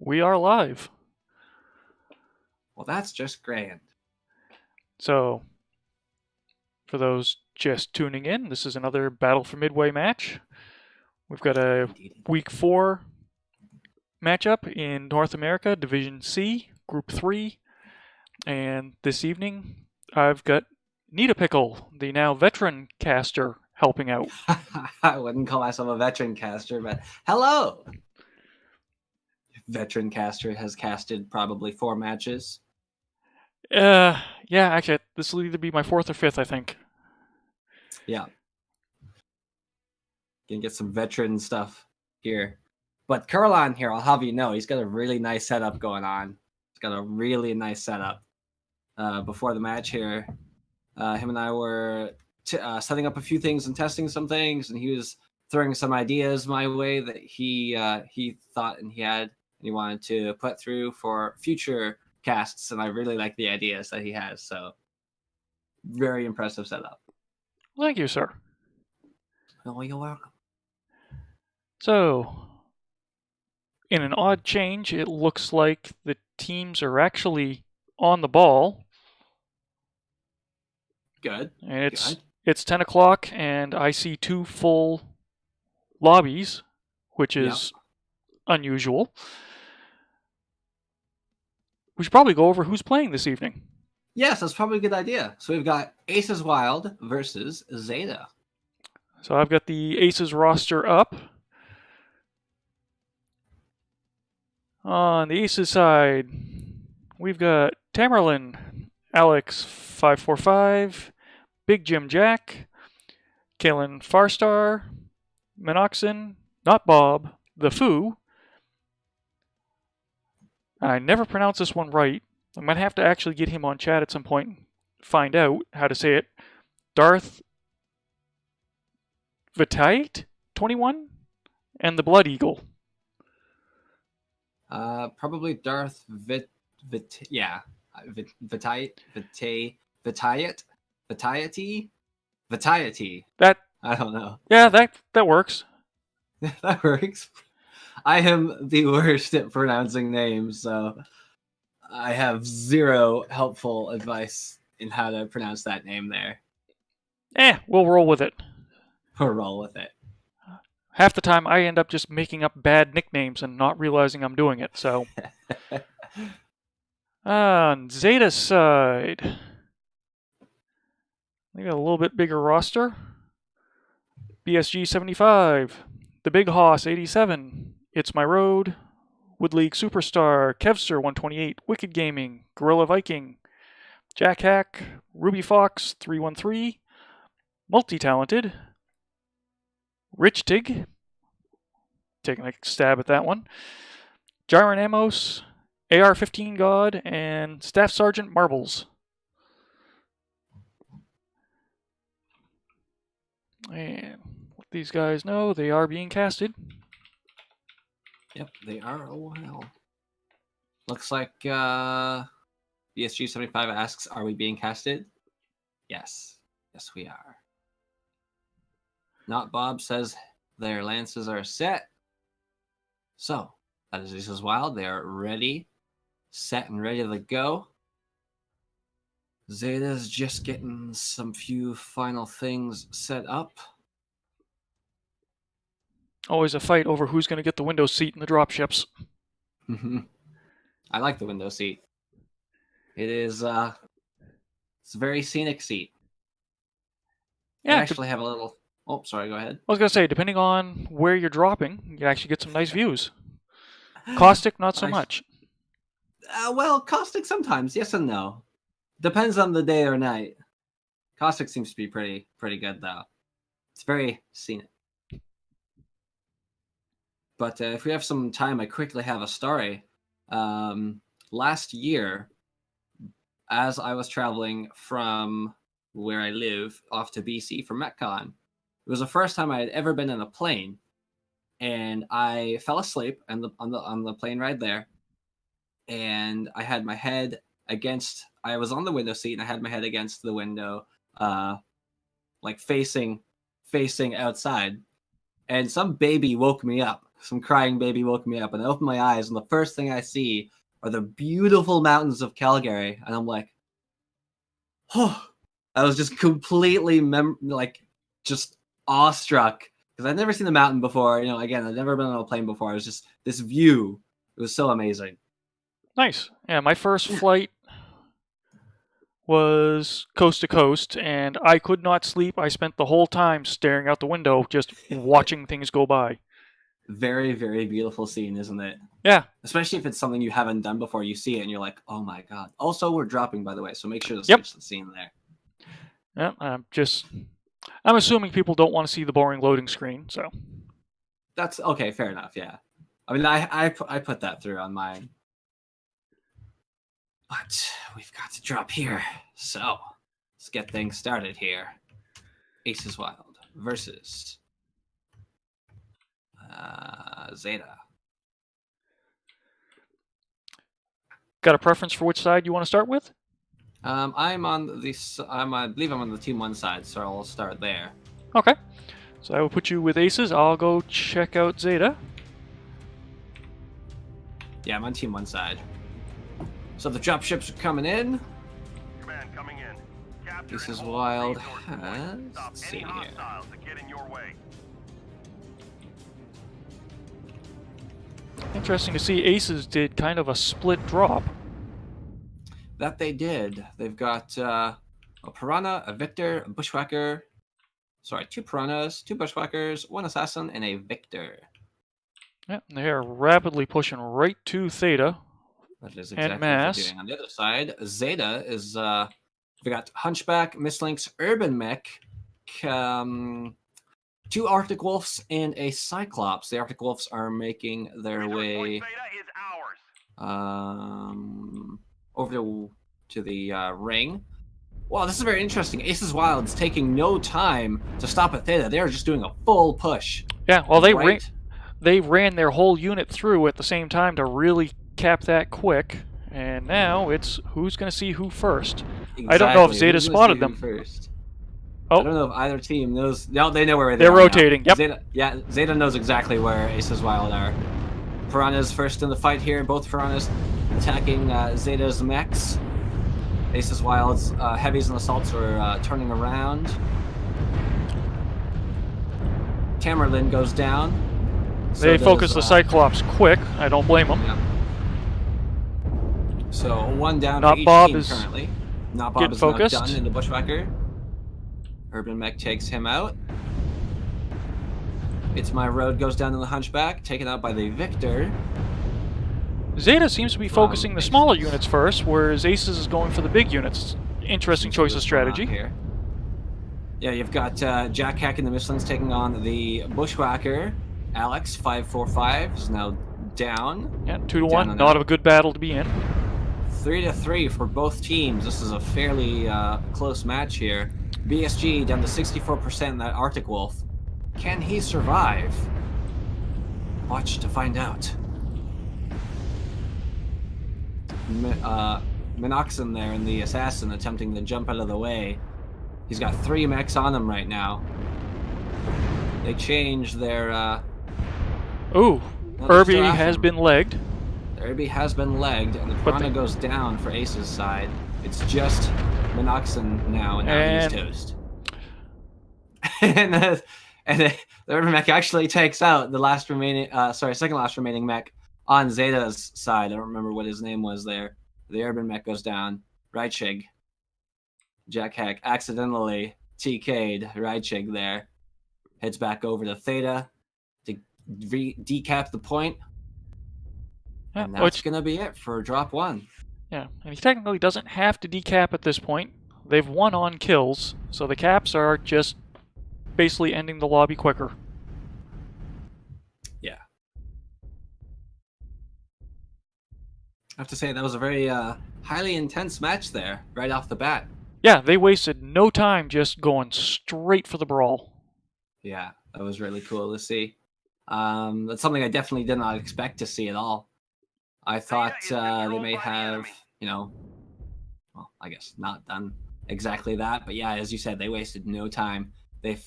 We are live. Well, that's just grand. So, for those just tuning in, this is another Battle for Midway match. We've got a Indeed. Week 4 matchup in North America, Division C, Group 3. And this evening, I've got Nita Pickle, the now veteran caster, helping out. I wouldn't call myself a veteran caster, but hello! Veteran caster has casted probably 4 matches. Yeah, actually, this will either be my 4th or 5th, I think. Yeah. Gonna get some veteran stuff here. But Caroline here, I'll have you know, he's got a really nice setup going on. He's got a really nice setup. Before the match here, him and I were setting up a few things and testing some things, and he was throwing some ideas my way that he thought and he wanted to put through for future casts, and I really like the ideas that he has. So very impressive setup. Thank you, sir. Oh, you're welcome. So, in an odd change, it looks like the teams are actually on the ball. Good. And it's 10 o'clock, and I see 2 full lobbies, which is unusual. We should probably go over who's playing this evening. Yes, that's probably a good idea. So we've got Aces Wild versus Z3TA. So I've got the Aces roster up. On the Aces side, we've got Tamerlan, Alex545, Big Jim Jack, Kalen Farstar, Minoxin, not Bob, The Foo. I never pronounce this one right. I might have to actually get him on chat at some point and find out how to say it. Darth Vitite, 21, and the Blood Eagle. Probably Darth Vitite. That I don't know. Yeah, that works. That works. I am the worst at pronouncing names, so I have zero helpful advice in how to pronounce that name there. We'll roll with it. We'll roll with it. Half the time I end up just making up bad nicknames and not realizing I'm doing it, so. On Zeta's side, they got a little bit bigger roster. BSG 75, The Big Hoss 87, It's My Road, Wood League Superstar, Kevster 128, Wicked Gaming, Gorilla Viking, Jack Hack, Ruby Fox 313, Multi-Talented, Rich Tig, taking a stab at that one, Gyron Amos, AR-15 God, and Staff Sergeant Marbles. And let these guys know they are being casted. Yep, they are. Oh, well. Looks like BSG75 asks, are we being casted? Yes. Yes, we are. Not Bob says their lances are set. So, that is Aces Wild. They are ready, set, and ready to go. Z3TA's just getting some few final things set up. Always a fight over who's going to get the window seat in the dropships. I like the window seat. It is it's a very scenic seat. Yeah, I actually have a little. Oh, sorry. Go ahead. I was going to say, depending on where you're dropping, you actually get some nice views. Caustic, not so much. Well, Caustic sometimes, yes and no. Depends on the day or night. Caustic seems to be pretty good though. It's very scenic. But if we have some time, I quickly have a story. Last year, as I was traveling from where I live off to BC for MetCon, it was the first time I had ever been in a plane, and I fell asleep on the plane ride there, and I had my head against. I was on the window seat, and I had my head against the window, like facing outside, and some baby woke me up some crying baby woke me up, and I opened my eyes, and the first thing I see are the beautiful mountains of Calgary, and I'm like, oh, I was just completely just awestruck because I'd never seen the mountain before. Again, I'd never been on a plane before. It was just this view. It was so amazing. Nice. Yeah, my first flight was coast to coast, and I could not sleep. I spent the whole time staring out the window, just watching things go by. Very, very beautiful scene, isn't it? Yeah. Especially if it's something you haven't done before. You see it and you're like, oh my god. Also, we're dropping, by the way, so make sure to switch the scene there. Yeah, I'm assuming people don't want to see the boring loading screen, so. That's okay, fair enough, yeah. I mean, I put that through on mine. But we've got to drop here. So, let's get things started here. Aces Wild versus Zeta. Got a preference for which side you want to start with? I believe I'm on the Team 1 side, so I'll start there. Okay. So I will put you with aces. I'll go check out Zeta. Yeah, I'm on Team 1 side. So the drop ships are coming in. Command coming in. This is Wild. Let's see here. Interesting to see aces did kind of a split drop. That they did. They've got a Piranha, a Victor, a Bushwhacker. Sorry, 2 Piranhas, 2 Bushwhackers, 1 Assassin, and a Victor. Yeah, they are rapidly pushing right to Theta. That is exactly and Mass. what they're doing. On the other side, Zeta is we got Hunchback, Mislinks, Urban Mech, 2 Arctic Wolves, and a Cyclops. The Arctic Wolves are making their way over to the ring. Wow, this is very interesting. Aces Wild's taking no time to stop at Theta. They're just doing a full push. Yeah, well, they ran their whole unit through at the same time to really cap that quick. And now it's who's going to see who first. Exactly. I don't know if Zeta spotted them first. Oh. I don't know if either team knows. No, they know where they're rotating. Now. Yep. Zeta knows exactly where Aces Wild are. Piranha's first in the fight here. Both Piranhas attacking Zeta's mechs. Aces Wild's heavies and assaults are turning around. Tamerlane goes down. They focus the Cyclops quick. I don't blame them. Yeah. So 1 down Not for each Bob team is currently. Not Bob getting is focused. now done in the Bushwhacker. Urban Mech takes him out. It's My Road goes down to the Hunchback, taken out by the Victor. Zeta seems to be focusing the smaller units first, whereas Aces is going for the big units. Interesting choice of strategy. Here. Yeah, you've got Jack Hack and the Misslings taking on the Bushwhacker. Alex, 545, is now down. Yeah, 2-1. Not a good battle to be in. 3-3 for both teams. This is a fairly close match here. BSG down to 64% in that Arctic Wolf. Can he survive? Watch to find out. Minoxen there in the Assassin attempting to jump out of the way. He's got 3 mechs on him right now. They changed their... Irby has been legged. Irby has been legged, and the Piranha goes down for Ace's side. It's just Minoxen now, and now he's toast. and the Urban Mech actually takes out the second last remaining mech on Zeta's side. I don't remember what his name was there. The Urban Mech goes down. Reichig. Jack Hack accidentally TK'd Reichig there. Heads back over to Theta to decap the point. Yeah, and that's going to be it for drop 1. Yeah, and he technically doesn't have to decap at this point. They've won on kills, so the caps are just basically ending the lobby quicker. Yeah. I have to say, that was a very highly intense match there, right off the bat. Yeah, they wasted no time just going straight for the brawl. Yeah, that was really cool to see. That's something I definitely did not expect to see at all. I thought they may have, well, I guess not done exactly that. But yeah, as you said, they wasted no time. They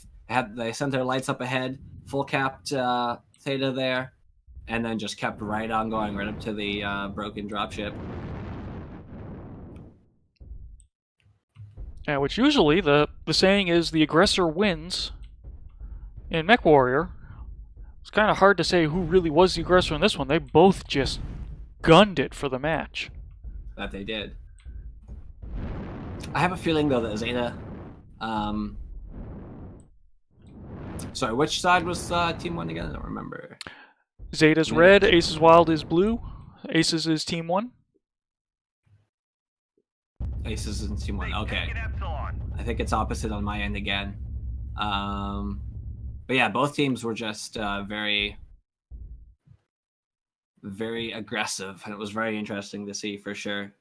sent their lights up ahead, full capped Theta there, and then just kept right on going right up to the broken dropship. Yeah, which usually the saying is the aggressor wins. In MechWarrior, it's kind of hard to say who really was the aggressor in this one. They both just gunned it for the match. That they did. I have a feeling though that Zeta. Sorry, which side was Team 1 again? I don't remember. Zeta's red, Aces Wild is blue. Aces is Team 1. Aces is Team 1. Okay. I think it's opposite on my end again. But yeah, both teams were just very, very aggressive, and it was very interesting to see for sure.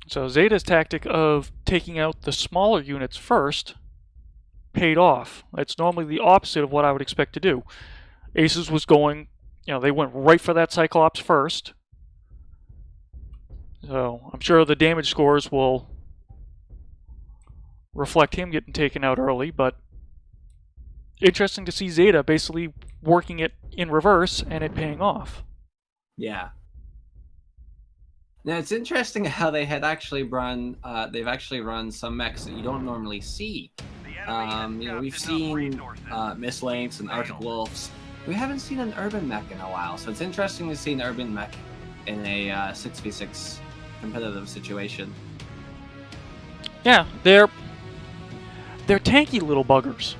So Zeta's tactic of taking out the smaller units first paid off. That's normally the opposite of what I would expect to do. Aces was going, they went right for that Cyclops first. So I'm sure the damage scores will reflect him getting taken out early, but interesting to see Zeta basically working it in reverse and it paying off. Yeah. Now it's interesting how they had actually run. They've actually run some mechs that you don't normally see. We've seen Miss Lynx and Arctic Wolves. We haven't seen an urban mech in a while, so it's interesting to see an urban mech in a 6v6 competitive situation. Yeah, they're tanky little buggers.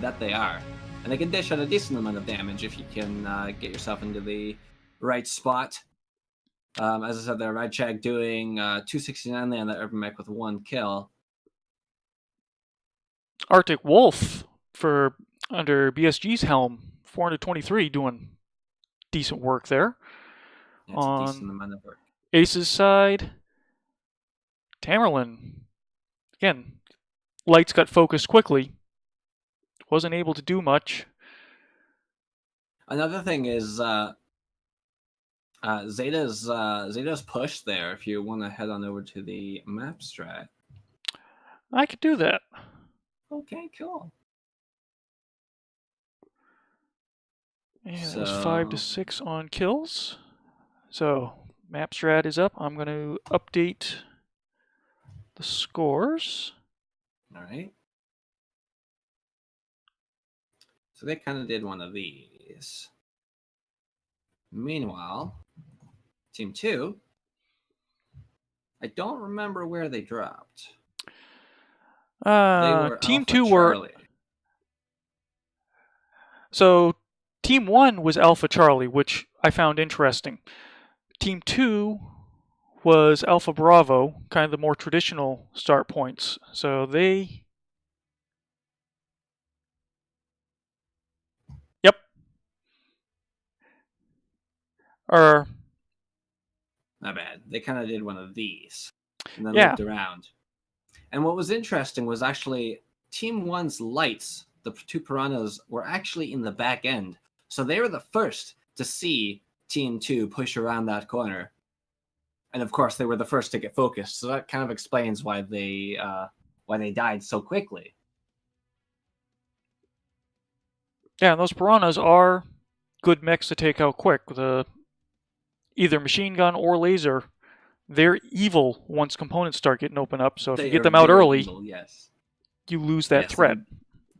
That they are, and they can dish out a decent amount of damage if you can get yourself into the right spot. As I said, they're Red Shag doing 269 there on the urban mech with 1 kill. Arctic Wolf for under BSG's helm, 423, doing decent work there. Yeah, it's a decent amount of work. Ace's side, Tamerlan. Again, lights got focused quickly. Wasn't able to do much. Another thing is Zeta's push there. If you want to head on over to the map strat, I could do that. Okay, cool. And it was 5 to 6 on kills. So map strat is up. I'm going to update the scores. All right. So they kind of did one of these. Meanwhile, Team 2, I don't remember where they dropped. Team Alpha 2 Charlie. were... So Team 1 was Alpha Charlie, which I found interesting. Team 2 was Alpha Bravo, kind of the more traditional start points. So they... Yep. Not bad. They kind of did one of these and then looked around. And what was interesting was actually Team 1's lights, the 2 piranhas, were actually in the back end. So they were the first to see Team 2 push around that corner. And of course, they were the first to get focused. So that kind of explains why they died so quickly. Yeah, those piranhas are good mechs to take out quick. The either machine gun or laser, they're evil once components start getting open up. So if you get them out early, evil, yes, you lose that threat.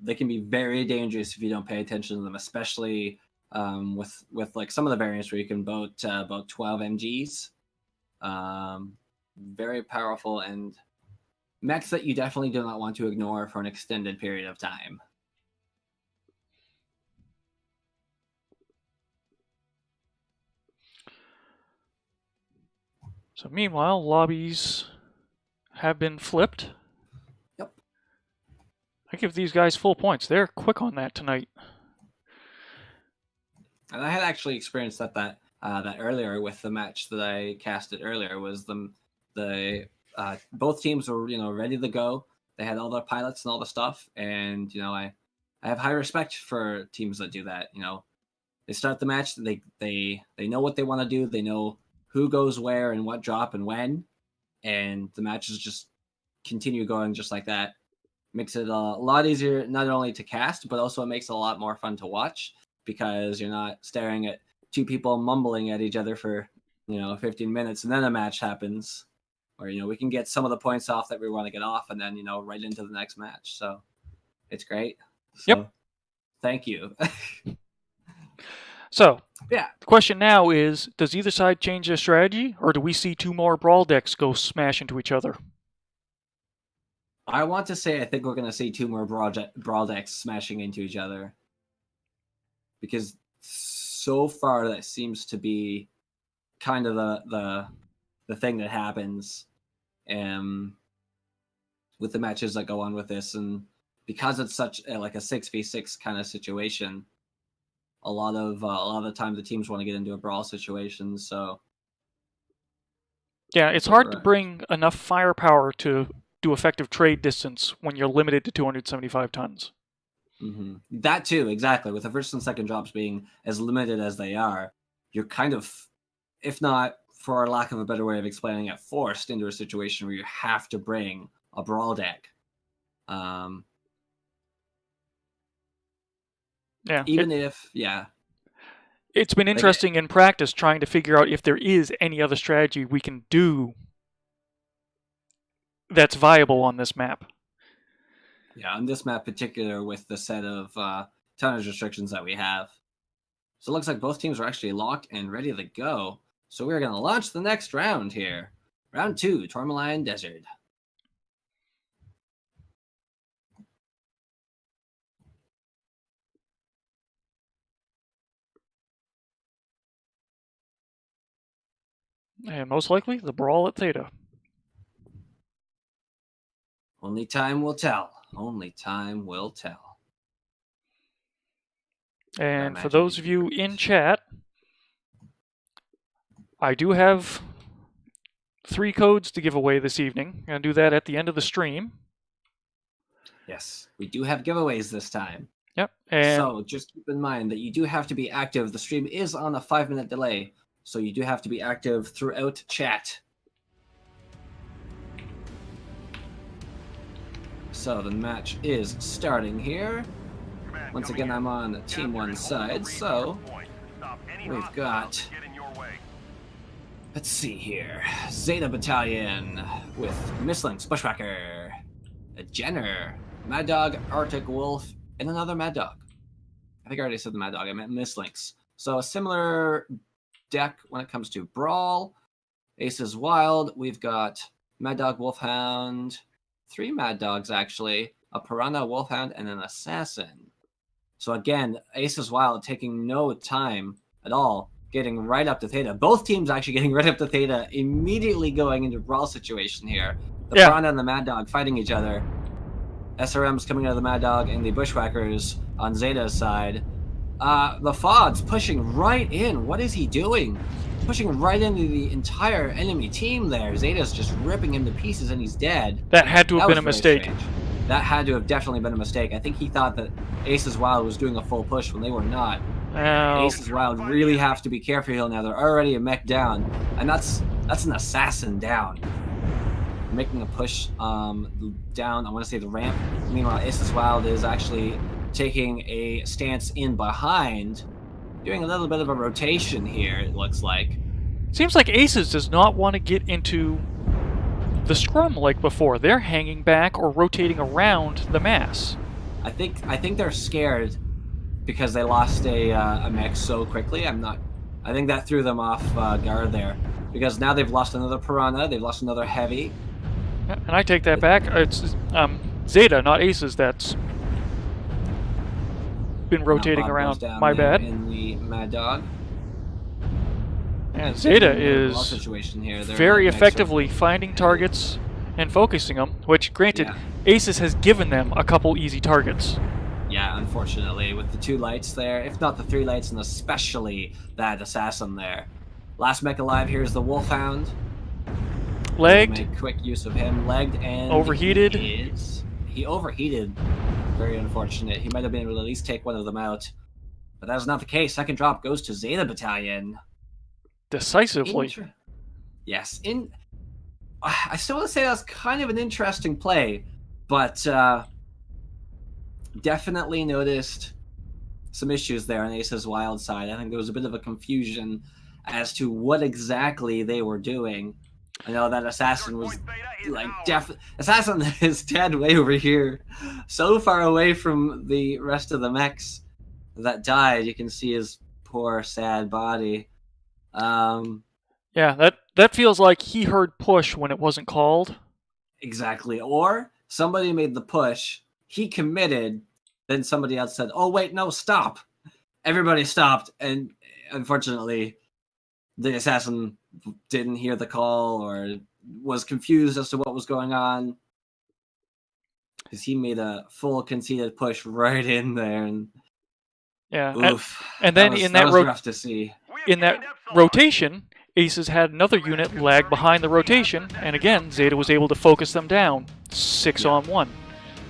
They can be very dangerous if you don't pay attention to them, especially with like some of the variants where you can boat 12 MGs. Very powerful and mechs that you definitely do not want to ignore for an extended period of time. So meanwhile, lobbies have been flipped. Yep. I give these guys full points. They're quick on that tonight. And I had actually experienced that earlier with the match that I casted earlier. Was both teams were ready to go. They had all their pilots and all the stuff, and I have high respect for teams that do that. They start the match. They know what they want to do. They know who goes where and what drop and when, and the match is just continue going just like that. Makes it a lot easier not only to cast, but also it makes it a lot more fun to watch because you're not staring at two people mumbling at each other for 15 minutes and then a match happens, or we can get some of the points off that we want to get off and then right into the next match. So it's great. So, Yep. Thank you. So, Yeah. the question now is, does either side change their strategy, or do we see 2 more brawl decks go smash into each other? I want to say I think we're going to see 2 more brawl decks smashing into each other. Because so far that seems to be kind of the thing that happens with the matches that go on with this. And because it's such like a 6v6 kind of situation, a lot of the time the teams want to get into a brawl situation. So Yeah, it's hard to bring enough firepower to do effective trade distance when you're limited to 275 tons. Mm-hmm. That too, exactly. With the first and second drops being as limited as they are, you're kind of, if not, for lack of a better way of explaining it, forced into a situation where you have to bring a brawl deck. Yeah. It's been interesting in practice trying to figure out if there is any other strategy we can do that's viable on this map. Yeah, on this map particular with the set of tonnage restrictions that we have. So it looks like both teams are actually locked and ready to go. So we're going to launch the next round here. Round 2, Tourmaline Desert. And most likely, the brawl at Theta. Only time will tell. Only time will tell. And for those of you in chat, I do have 3 codes to give away this evening. I'm going to do that at the end of the stream. Yes, we do have giveaways this time. Yep. And so just keep in mind that you do have to be active. The stream is on a 5-minute delay, so you do have to be active throughout chat. So the match is starting here. Once again, I'm on Team 1 side, so we've got, let's see here, Zeta Battalion with Mislinks, Bushwhacker, a Jenner, Mad Dog, Arctic Wolf, and another Mad Dog. I think I already said the Mad Dog, I meant Mislinks. So a similar deck when it comes to Brawl. Aces Wild, we've got Mad Dog, Wolfhound, 3 Mad Dogs actually, a Piranha, Wolfhound, and an Assassin. So again, Aces Wild taking no time at all, getting right up to Theta. Both teams actually getting right up to Theta, immediately going into a brawl situation here. The Piranha and the Mad Dog fighting each other. SRM's coming out of the Mad Dog and the Bushwhackers on Zeta's side. The Fod's pushing right in. What is he doing? Pushing right into the entire enemy team there. Zeta's just ripping him to pieces and he's dead. That had to have been a mistake. Strange. That had to have definitely been a mistake. I think he thought that Aces Wild was doing a full push when they were not. Oh. Aces Wild really have to be careful here now. They're already a mech down. And that's an assassin down. Making a push down, I want to say the ramp. Meanwhile, Aces Wild is actually taking a stance in behind, doing a little bit of a rotation here, it looks like. Seems like Aces does not want to get into the scrum like before. They're hanging back or rotating around the mass. I think they're scared because they lost a mech so quickly. I think that threw them off guard there. Because now they've lost another Piranha, they've lost another Heavy. And I take that back. It's Zeta, not Aces, that's been rotating around. My bad. In the Mad Dog. And Zeta is very effectively finding targets and focusing them, which, granted, Aces has given them a couple easy targets. Yeah, unfortunately, with the 2 lights there, if not the 3 lights, and especially that Assassin there. Last mech alive here is the Wolfhound. Legged. Make quick use of him. Legged and overheated. He overheated. Very unfortunate. He might have been able to at least take one of them out. But that is not the case. Second drop goes to Zeta Battalion. Decisively. Yes. I still want to say that's kind of an interesting play, but definitely noticed some issues there on Ace's wild side. I think there was a bit of a confusion as to what exactly they were doing. I know that Assassin was like Assassin is dead way over here, so far away from the rest of the mechs that died. You can see his poor, sad body. Yeah, that feels like he heard push when it wasn't called. Exactly. Or somebody made the push, he committed, then somebody else said, "Oh wait, no, stop." Everybody stopped, and unfortunately, the assassin didn't hear the call or was confused as to what was going on because he made a full conceded push right in there, and Yeah, oof, and that then was in that rough to see. in that rotation, Aces had another unit lag behind the rotation, and again, Zeta was able to focus them down 6-on-1.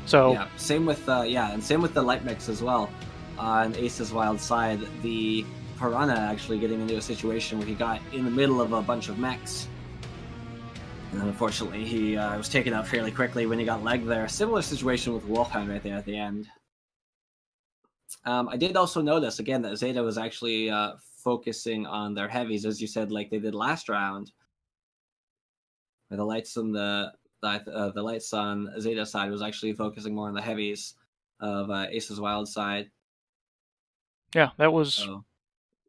So yeah, same with and same with the light mix as well. On Ace's wild side, the Piranha actually getting into a situation where he got in the middle of a bunch of mechs. And unfortunately, he was taken out fairly quickly when he got legged there. Similar situation with Wolfhound right there at the end. I did also notice, again, that Zeta was actually focusing on their heavies, as you said, like they did last round. Where the lights on the lights on Zeta's side was actually focusing more on the heavies of Ace's wild side. yeah, that was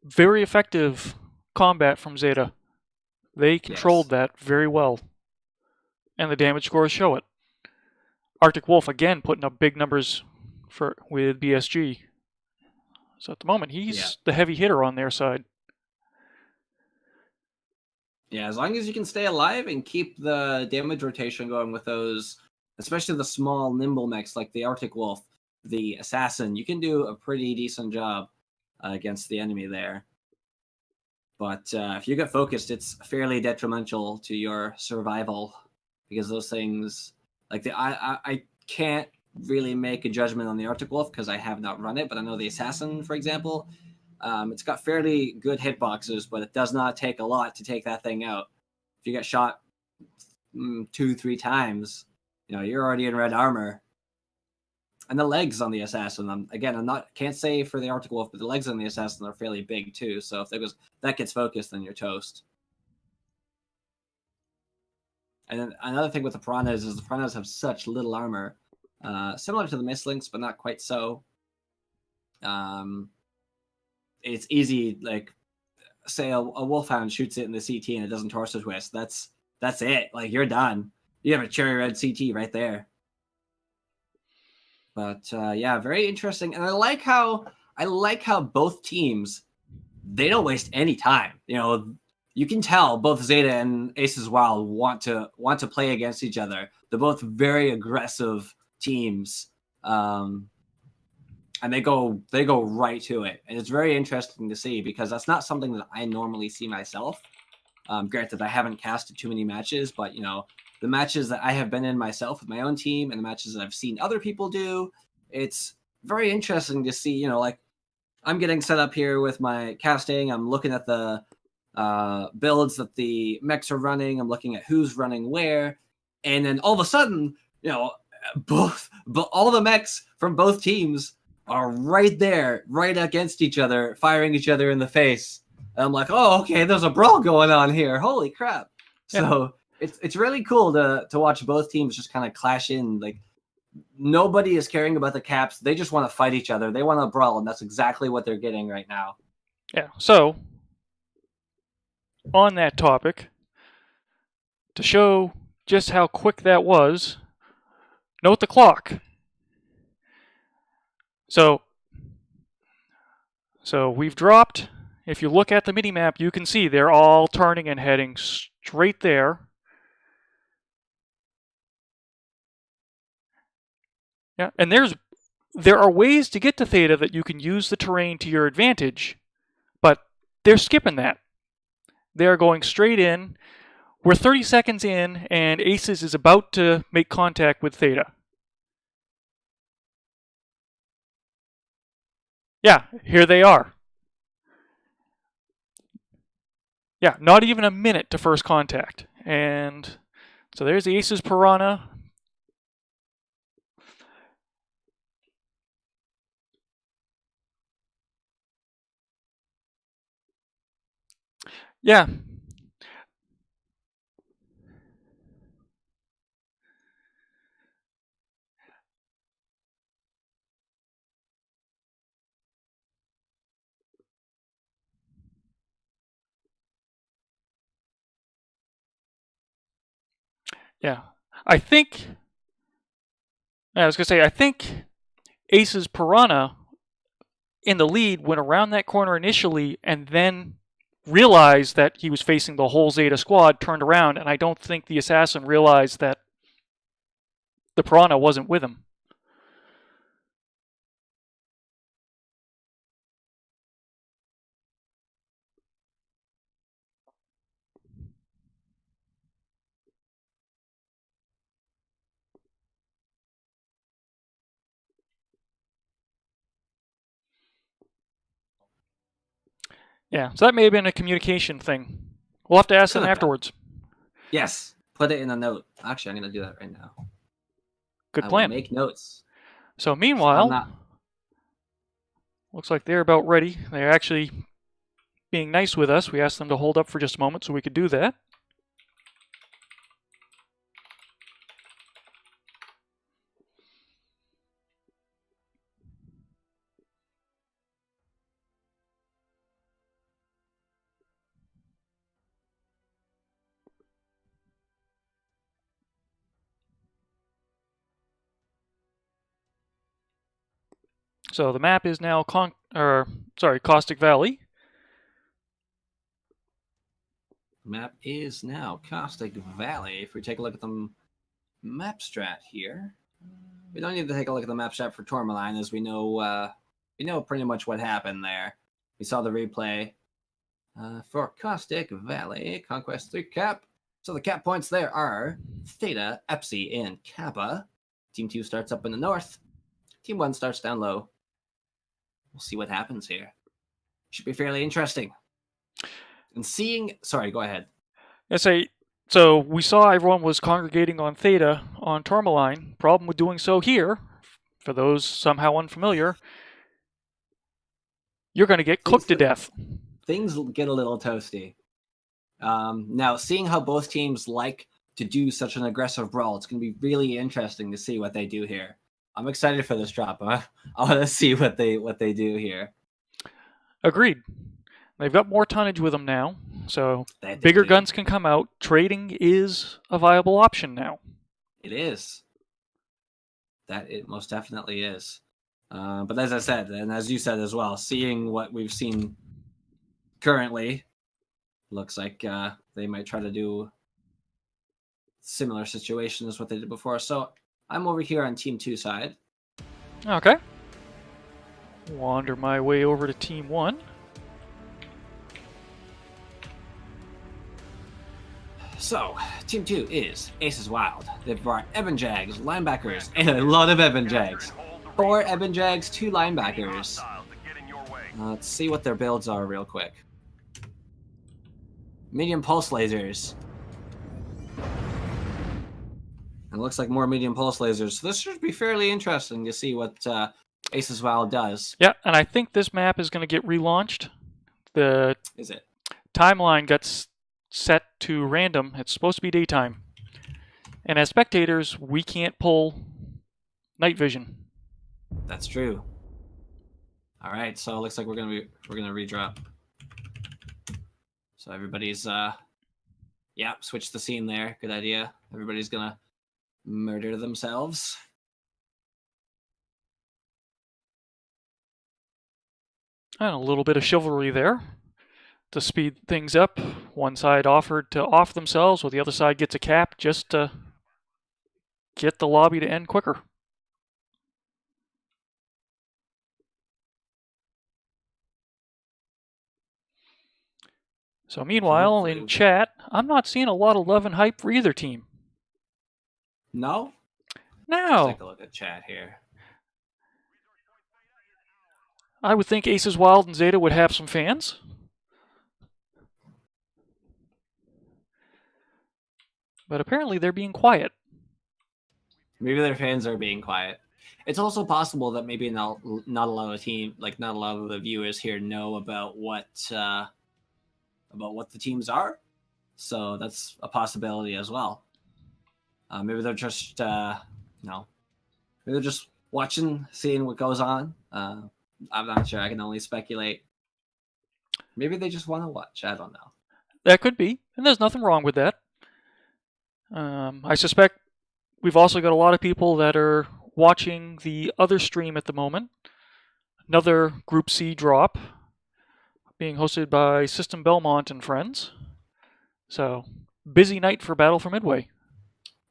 very effective combat from Zeta. They controlled that very well, and the damage scores show it. Arctic Wolf again putting up big numbers with BSG. So at the moment, he's the heavy hitter on their side. Yeah, as long as you can stay alive and keep the damage rotation going with those, especially the small, nimble mechs like the Arctic Wolf, the Assassin, you can do a pretty decent job against the enemy there. But if you get focused, it's fairly detrimental to your survival because those things, like I can't really make a judgment on the Arctic Wolf because I have not run it, but I know the Assassin, for example, it's got fairly good hitboxes, but it does not take a lot to take that thing out. If you get shot 2-3 times, you're already in red armor. And the legs on the Assassin, can't say for the Arctic Wolf, but the legs on the Assassin are fairly big too. So if that gets focused, then you're toast. And then another thing with the Piranhas is the Piranhas have such little armor, similar to the Mistlinks, but not quite so. It's easy, like say a Wolfhound shoots it in the CT and it doesn't torso twist. That's it. Like you're done. You have a cherry red CT right there. But yeah, very interesting, and I like how both teams, they don't waste any time. You can tell both Zeta and Aces Wild want to play against each other. They're both very aggressive teams, and they go right to it, and it's very interesting to see because that's not something that I normally see myself. Granted, I haven't casted too many matches, but the matches that I have been in myself with my own team and the matches that I've seen other people do, it's very interesting to see, like I'm getting set up here with my casting. I'm looking at the builds that the mechs are running. I'm looking at who's running where. And then all of a sudden, all the mechs from both teams are right there, right against each other, firing each other in the face. And I'm like, oh, okay, there's a brawl going on here. Holy crap. Yeah. So it's really cool to watch both teams just kind of clash in. Like nobody is caring about the caps. They just want to fight each other. They want to brawl, and that's exactly what they're getting right now. Yeah. So on that topic, to show just how quick that was, note the clock. So we've dropped. If you look at the mini-map, you can see they're all turning and heading straight there. Yeah, and there are ways to get to Theta that you can use the terrain to your advantage, but they're skipping that. They're going straight in. We're 30 seconds in, and Aces is about to make contact with Theta. Yeah, here they are. Yeah, not even a minute to first contact. And So there's the Aces Piranha. Yeah. Yeah. I think, I was going to say, I think Aces Piranha in the lead went around that corner initially and then realized that he was facing the whole Zeta squad, turned around, and I don't think the assassin realized that the Piranha wasn't with him. Yeah, so that may have been a communication thing. We'll have to ask them Could've been. afterwards. Yes, put it in a note. Actually, I'm going to do that right now. Good I plan. will make notes. So meanwhile, not- looks like they're about ready. They're actually being nice with us. We asked them to hold up for just a moment so we could do that. So the map is now Caustic Valley. Map is now Caustic Valley. If we take a look at the map strat here, we don't need to take a look at the map strat for Tourmaline, as we know pretty much what happened there. We saw the replay for Caustic Valley Conquest 3 Cap. So the cap points there are Theta, Epsi, and Kappa. Team 2 starts up in the north. Team 1 starts down low. We'll see what happens here. Should be fairly interesting. And sorry, go ahead. So we saw everyone was congregating on Theta on Tourmaline. Problem with doing so here, for those somehow unfamiliar, you're going to get cooked to death. Things get a little toasty. Now, seeing how both teams like to do such an aggressive brawl, it's going to be really interesting to see what they do here. I'm excited for this drop. I want to see what they do here. Agreed. They've got more tonnage with them now, so They bigger do. guns can come out. Trading is a viable option now. It is. That it most definitely is. But as I said, and as you said as well, seeing what we've seen currently, looks like they might try to do similar situation as what they did before. So I'm over here on Team 2 side. Okay. Wander my way over to Team 1. So, Team 2 is Aces Wild. They've brought Eben Jags, linebackers, and a lot of Eben Jags. 4 Eben Jags, 2 linebackers. Let's see what their builds are real quick. Medium pulse lasers. And it looks like more medium pulse lasers. So this should be fairly interesting to see what Aces Wild does. Yeah, and I think this map is going to get relaunched. The Is it? timeline got set to random. It's supposed to be daytime. And as spectators, we can't pull night vision. That's true. All right, so it looks like we're gonna redrop. So everybody's switch the scene there. Good idea. Everybody's gonna murder themselves. And a little bit of chivalry there to speed things up. One side offered to off themselves, while the other side gets a cap just to get the lobby to end quicker. So meanwhile, in chat, I'm not seeing a lot of love and hype for either team. No? No. Let's take a look at chat here. I would think Aces Wild and Zeta would have some fans. But apparently they're being quiet. Maybe their fans are being quiet. It's also possible that maybe not a lot of not a lot of the viewers here know about what the teams are. So that's a possibility as well. Maybe they're just maybe they're just watching, seeing what goes on. I'm not sure. I can only speculate. Maybe they just want to watch. I don't know. That could be, and there's nothing wrong with that. I suspect we've also got a lot of people that are watching the other stream at the moment. Another Group C drop being hosted by System Belmont and friends. So, busy night for Battle for Midway.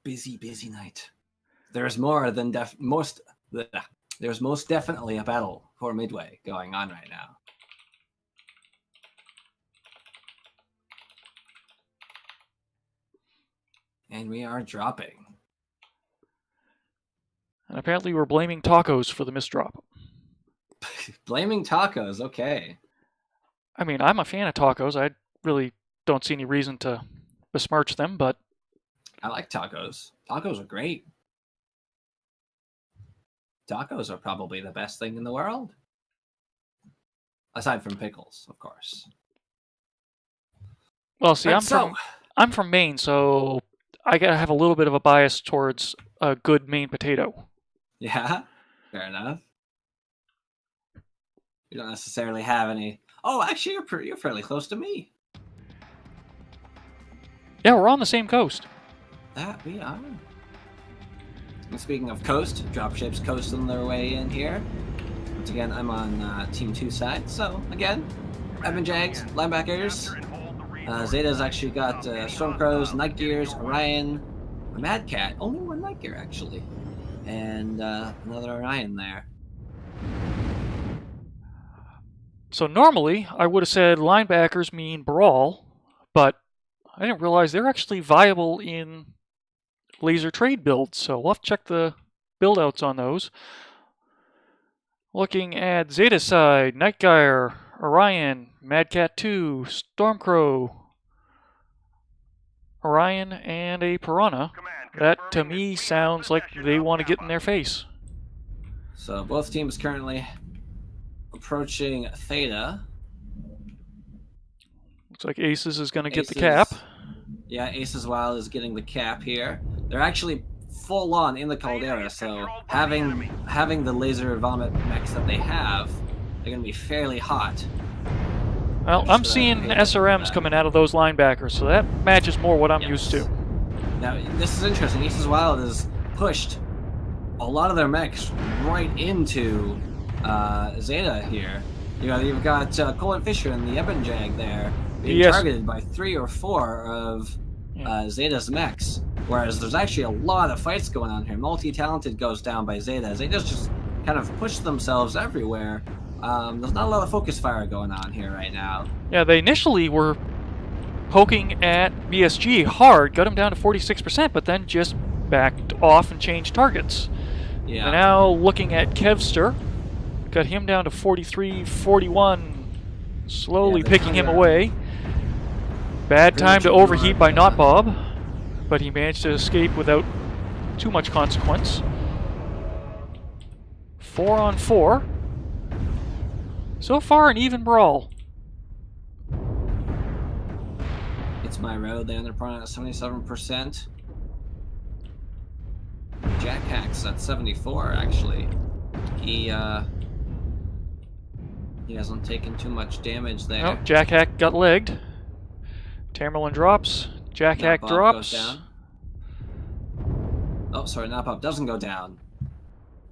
Busy night. There's more than there's most definitely a battle for Midway going on right now. And we are dropping. And apparently we're blaming tacos for the misdrop. Blaming tacos, okay. I mean, I'm a fan of tacos. I really don't see any reason to besmirch them, but... I like tacos. Tacos are great. Tacos are probably the best thing in the world. Aside from pickles, of course. Well, see, Right, I'm from Maine, so I gotta have a little bit of a bias towards a good Maine potato. Yeah, fair enough. You don't necessarily have any... Oh, actually, you're fairly close to me. Yeah, we're on the same coast. That we are. And speaking of coast, dropships coasting their way in here. Once again, I'm on Team 2 side. So, again, Evan Jags, linebackers. Zeta's actually got Stormcrows, Night Gears, Orion, a Mad Cat. Only one Night Gear, actually. And another Orion there. So normally, I would have said linebackers mean brawl, but I didn't realize they're actually viable in laser trade builds, so we'll have to check the build-outs on those. Looking at Zeta side, Nightgyre, Orion, Madcat 2, Stormcrow, Orion, and a Piranha. That, to me, sounds like they want to get in their face. So both teams currently approaching Theta. Looks like Aces is going to get the cap. Yeah, Aces Wild is getting the cap here. They're actually full on in the Caldera, so having the laser vomit mechs that they have, they're going to be fairly hot. Well, I'm seeing SRMs coming out of those linebackers, so that matches more what I'm used to. Now, this is interesting. Aces Wild has pushed a lot of their mechs right into Zeta here. You know, you've got Colin Fisher and the Eben Jag there being targeted by 3 or 4 of Zeta's mechs, whereas there's actually a lot of fights going on here. Multi-talented goes down by Zeta. Zeta's just kind of pushed themselves everywhere. There's not a lot of focus fire going on here right now. Yeah, they initially were poking at BSG hard, got him down to 46%, but then just backed off and changed targets. Yeah. And now looking at Kevster, got him down to 43, 41, slowly picking him away. Bad time to overheat by Not Bob, but he managed to escape without too much consequence. 4 on 4. So far, an even brawl. It's my road. They're under at 77%. Jack Hacks at 74, actually. He hasn't taken too much damage there. Oh, Jack Hack got legged. Tamerlan drops. Jack Hack drops. Goes down. Oh, sorry, Not Bob doesn't go down.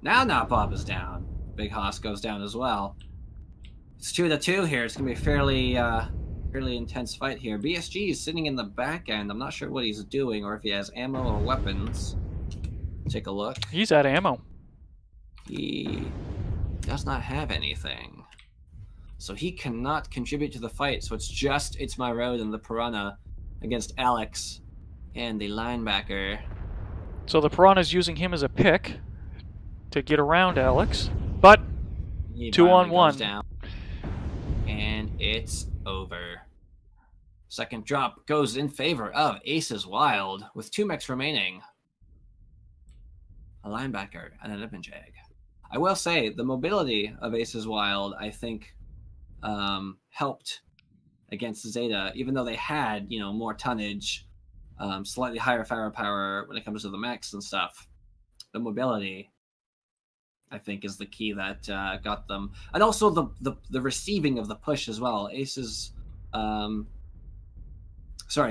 Now Not Bob is down. Big Hoss goes down as well. It's 2-2 here. It's gonna be a fairly intense fight here. BSG is sitting in the back end. I'm not sure what he's doing or if he has ammo or weapons. Take a look. He's out of ammo. He does not have anything. So he cannot contribute to the fight. So it's my road and the Piranha against Alex and the linebacker. So the Piranha's using him as a pick to get around Alex. But He 2 on 1. down, and it's over. Second drop goes in favor of Aces Wild with 2 mechs remaining. A linebacker and an Ibnjag. I will say the mobility of Aces Wild, I think, helped against Zeta, even though they had, more tonnage, slightly higher firepower when it comes to the mechs and stuff. The mobility, I think, is the key that got them, and also the receiving of the push as well.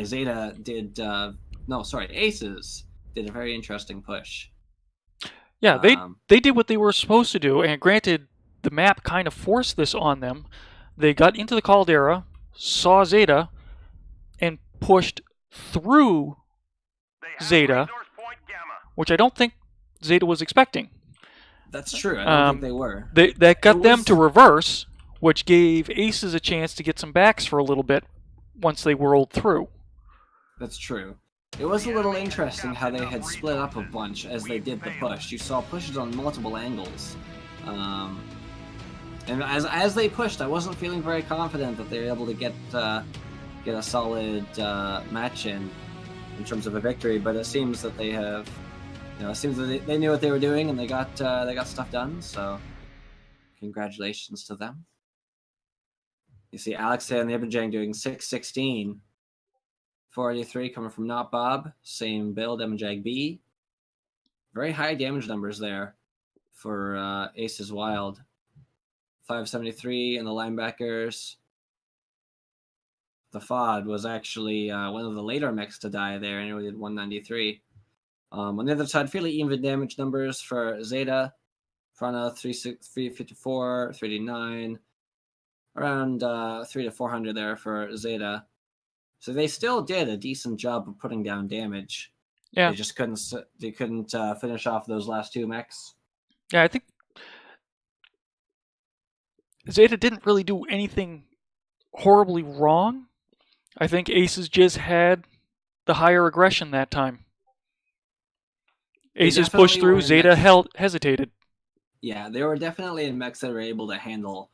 Zeta did. Aces did a very interesting push. Yeah, they did what they were supposed to do, and granted, the map kind of forced this on them. They got into the caldera, saw Zeta, and pushed through Zeta, which I don't think Zeta was expecting. That's true. I don't think they were. That got them to reverse, which gave Aces a chance to get some backs for a little bit once they rolled through. That's true. It was a little interesting how they had split up a bunch as they did the push. You saw pushes on multiple angles. And as they pushed, I wasn't feeling very confident that they were able to get a solid match in terms of a victory. But it seems that they have, it seems that they knew what they were doing and they got stuff done. So, congratulations to them. You see Alex and the Ibnjang doing 6-16. 483 coming from Not Bob. Same build, Ibnjag B. Very high damage numbers there for Aces Wild. 573 in the linebackers. The FOD was actually one of the later mechs to die there, and it did 193. On the other side, fairly even damage numbers for Zeta. Frana 354, 389. Around 3 to 400 there for Zeta. So they still did a decent job of putting down damage. Yeah. They just couldn't finish off those last 2 mechs. Yeah, I think Zeta didn't really do anything horribly wrong. I think Aces just had the higher aggression that time. Aces pushed through, Zeta hesitated. Yeah, they were definitely in mechs that were able to handle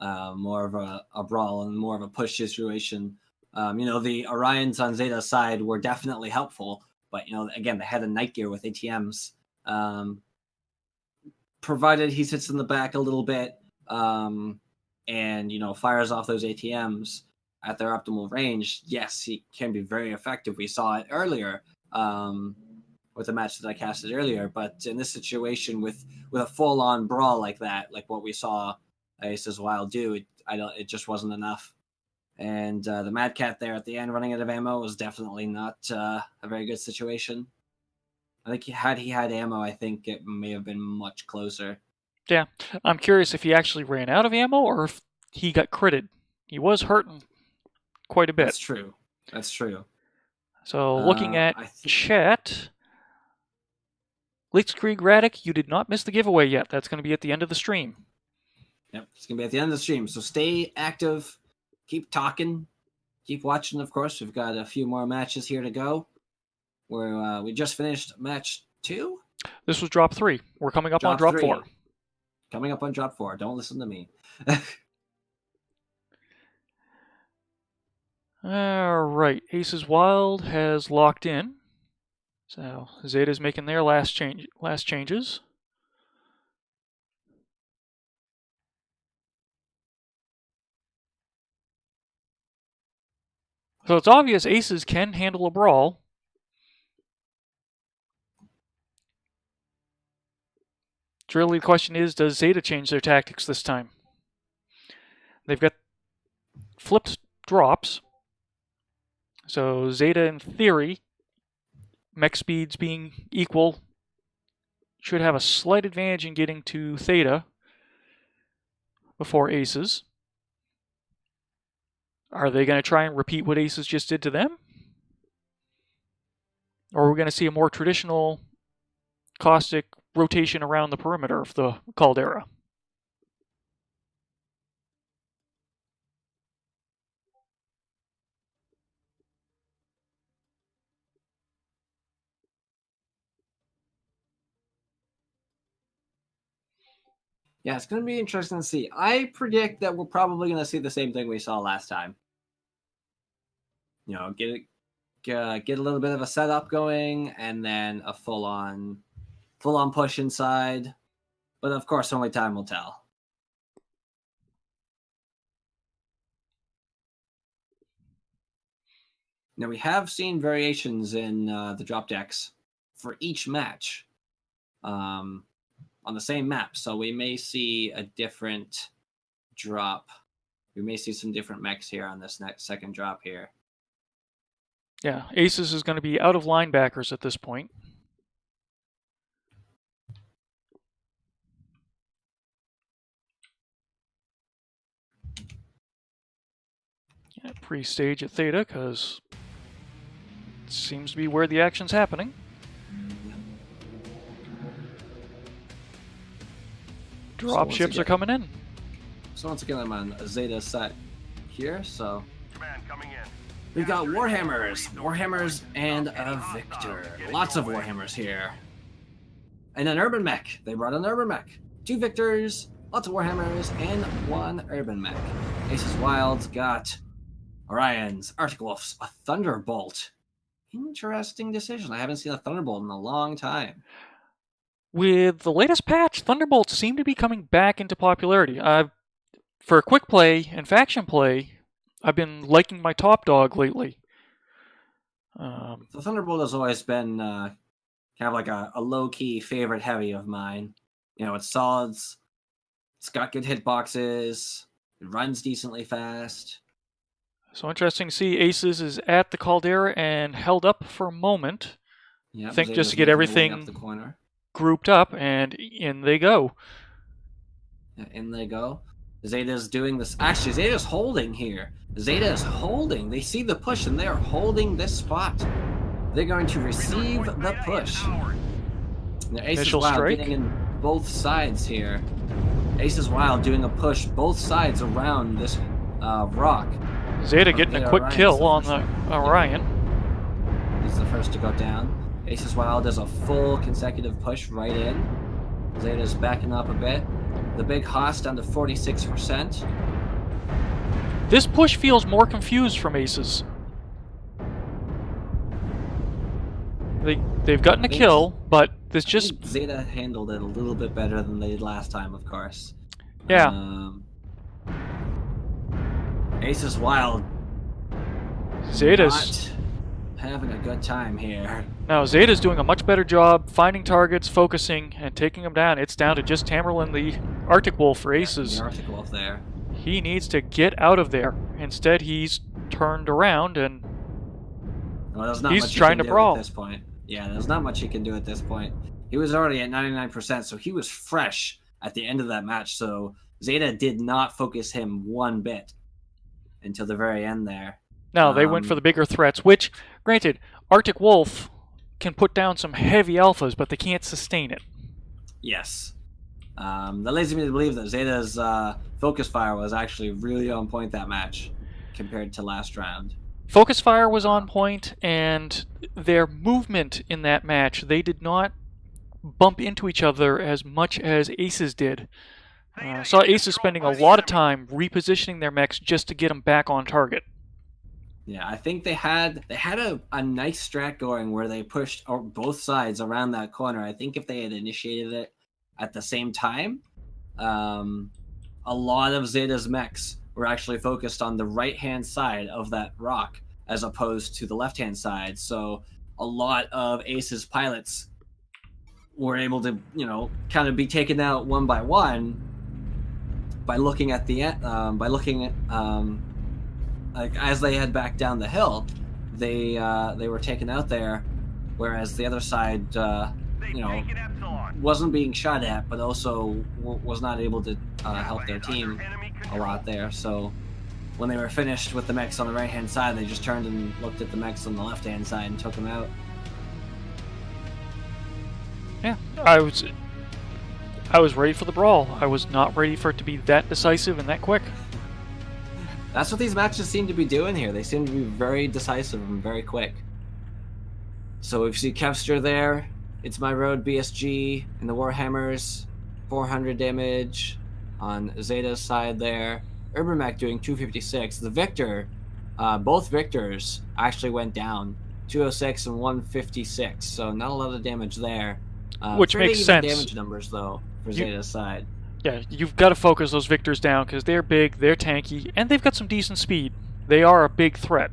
more of a brawl and more of a push situation. The Orions on Zeta's side were definitely helpful, but again, they had a night gear with ATMs. Provided he sits in the back a little bit and fires off those ATMs at their optimal range, yes, he can be very effective. We saw it earlier with the match that I casted earlier, but in this situation with a full-on brawl like that, like what we saw Aces Wild do, it just wasn't enough. And the Mad Cat there at the end running out of ammo was definitely not a very good situation. I think had he had ammo, I think it may have been much closer. Yeah, I'm curious if he actually ran out of ammo or if he got critted. He was hurting quite a bit. That's true. So looking at chat, Blitzkrieg Radic, you did not miss the giveaway yet. That's going to be at the end of the stream. Yep, it's going to be at the end of the stream. So stay active, keep talking, keep watching, of course. We've got a few more matches here to go. We just finished match 2? This was drop 3. We're coming up on drop 3. 4. Coming up on drop 4. Don't listen to me. All right. Aces Wild has locked in. So Zeta's making their last changes. So it's obvious Aces can handle a brawl. Really, the question is, does Zeta change their tactics this time? They've got flipped drops. So Zeta, in theory, mech speeds being equal, should have a slight advantage in getting to Theta before Aces. Are they going to try and repeat what Aces just did to them? Or are we going to see a more traditional caustic rotation around the perimeter of the caldera? Yeah, it's going to be interesting to see. I predict that we're probably going to see the same thing we saw last time. get a little bit of a setup going, and then a full on push inside. But of course, only time will tell. Now, we have seen variations in the drop decks for each match on the same map. So we may see a different drop. We may see some different mechs here on this second drop here. Yeah, Aces is going to be out of linebackers at this point. Yeah, pre-stage at Theta, because it seems to be where the action's happening. Drop ships are coming in. So once again, I'm on a Zeta set here, so Command coming in. we've got Warhammers, and a Victor. Lots of Warhammers here. And an Urban Mech. They brought an Urban Mech. 2 Victors, lots of Warhammers, and 1 Urban Mech. Aces Wild's got Orions, Arctic Wolves, a Thunderbolt. Interesting decision. I haven't seen a Thunderbolt in a long time. With the latest patch, Thunderbolts seem to be coming back into popularity. For quick play and faction play, I've been liking my top dog lately. The Thunderbolt has always been kind of like a low-key favorite heavy of mine. It's solids, it's got good hitboxes, it runs decently fast. So interesting to see Aces is at the Caldera and held up for a moment. Yeah, I think just to get everything up the corner. Grouped up, and in they go. Yeah, in they go. Zeta's doing this. Actually, Zeta's holding here. Zeta is holding. They see the push, and they are holding this spot. They're going to receive the push. Now, Aces Wild getting in both sides here. Aces Wild doing a push both sides around this rock. Zeta getting a quick kill on the Orion. He's the first to go down. Aces Wild does a full consecutive push right in. Zeta's backing up a bit. The big Haas down to 46%. This push feels more confused from Aces. They've gotten a kill, but this just... Zeta handled it a little bit better than they did last time, of course. Yeah. Aces Wild. Zeta's not having a good time here. Now, Zeta's doing a much better job finding targets, focusing, and taking them down. It's down to just Tamerlan, the Arctic Wolf, for Aces. The Arctic Wolf there. He needs to get out of there. Instead, he's turned around and he's trying to brawl. At this point. Yeah, there's not much he can do at this point. He was already at 99%, so he was fresh at the end of that match. So Zeta did not focus him one bit until the very end there. No, they went for the bigger threats, which, granted, Arctic Wolf can put down some heavy alphas, but they can't sustain it. Yes. That leads me to believe that Zeta's focus fire was actually really on point that match compared to last round. Focus fire was on point, and their movement in that match, they did not bump into each other as much as Aces did. Saw Aces spending a lot of time repositioning their mechs just to get them back on target. Yeah, I think they had a nice strat going where they pushed both sides around that corner. I think if they had initiated it at the same time, a lot of Zeta's mechs were actually focused on the right-hand side of that rock as opposed to the left-hand side. So a lot of Ace's pilots were able to, kind of be taken out one by one by looking at like as they head back down the hill, they were taken out there, whereas the other side, wasn't being shot at, but also was not able to help their team a lot there. So when they were finished with the mechs on the right-hand side, they just turned and looked at the mechs on the left-hand side and took them out. Yeah, I was ready for the brawl. I was not ready for it to be that decisive and that quick. That's what these matches seem to be doing here. They seem to be very decisive and very quick. So if you see Kevster there, It's My Road BSG and the Warhammers, 400 damage on Zeta's side there. Urban Mech doing 256. The Victor Both victors actually went down, 206 and 156. So not a lot of damage there. Which Fairly makes even sense. damage numbers though for Zeta's side. Yeah, you've got to focus those victors down because they're big, they're tanky, and they've got some decent speed. They are a big threat.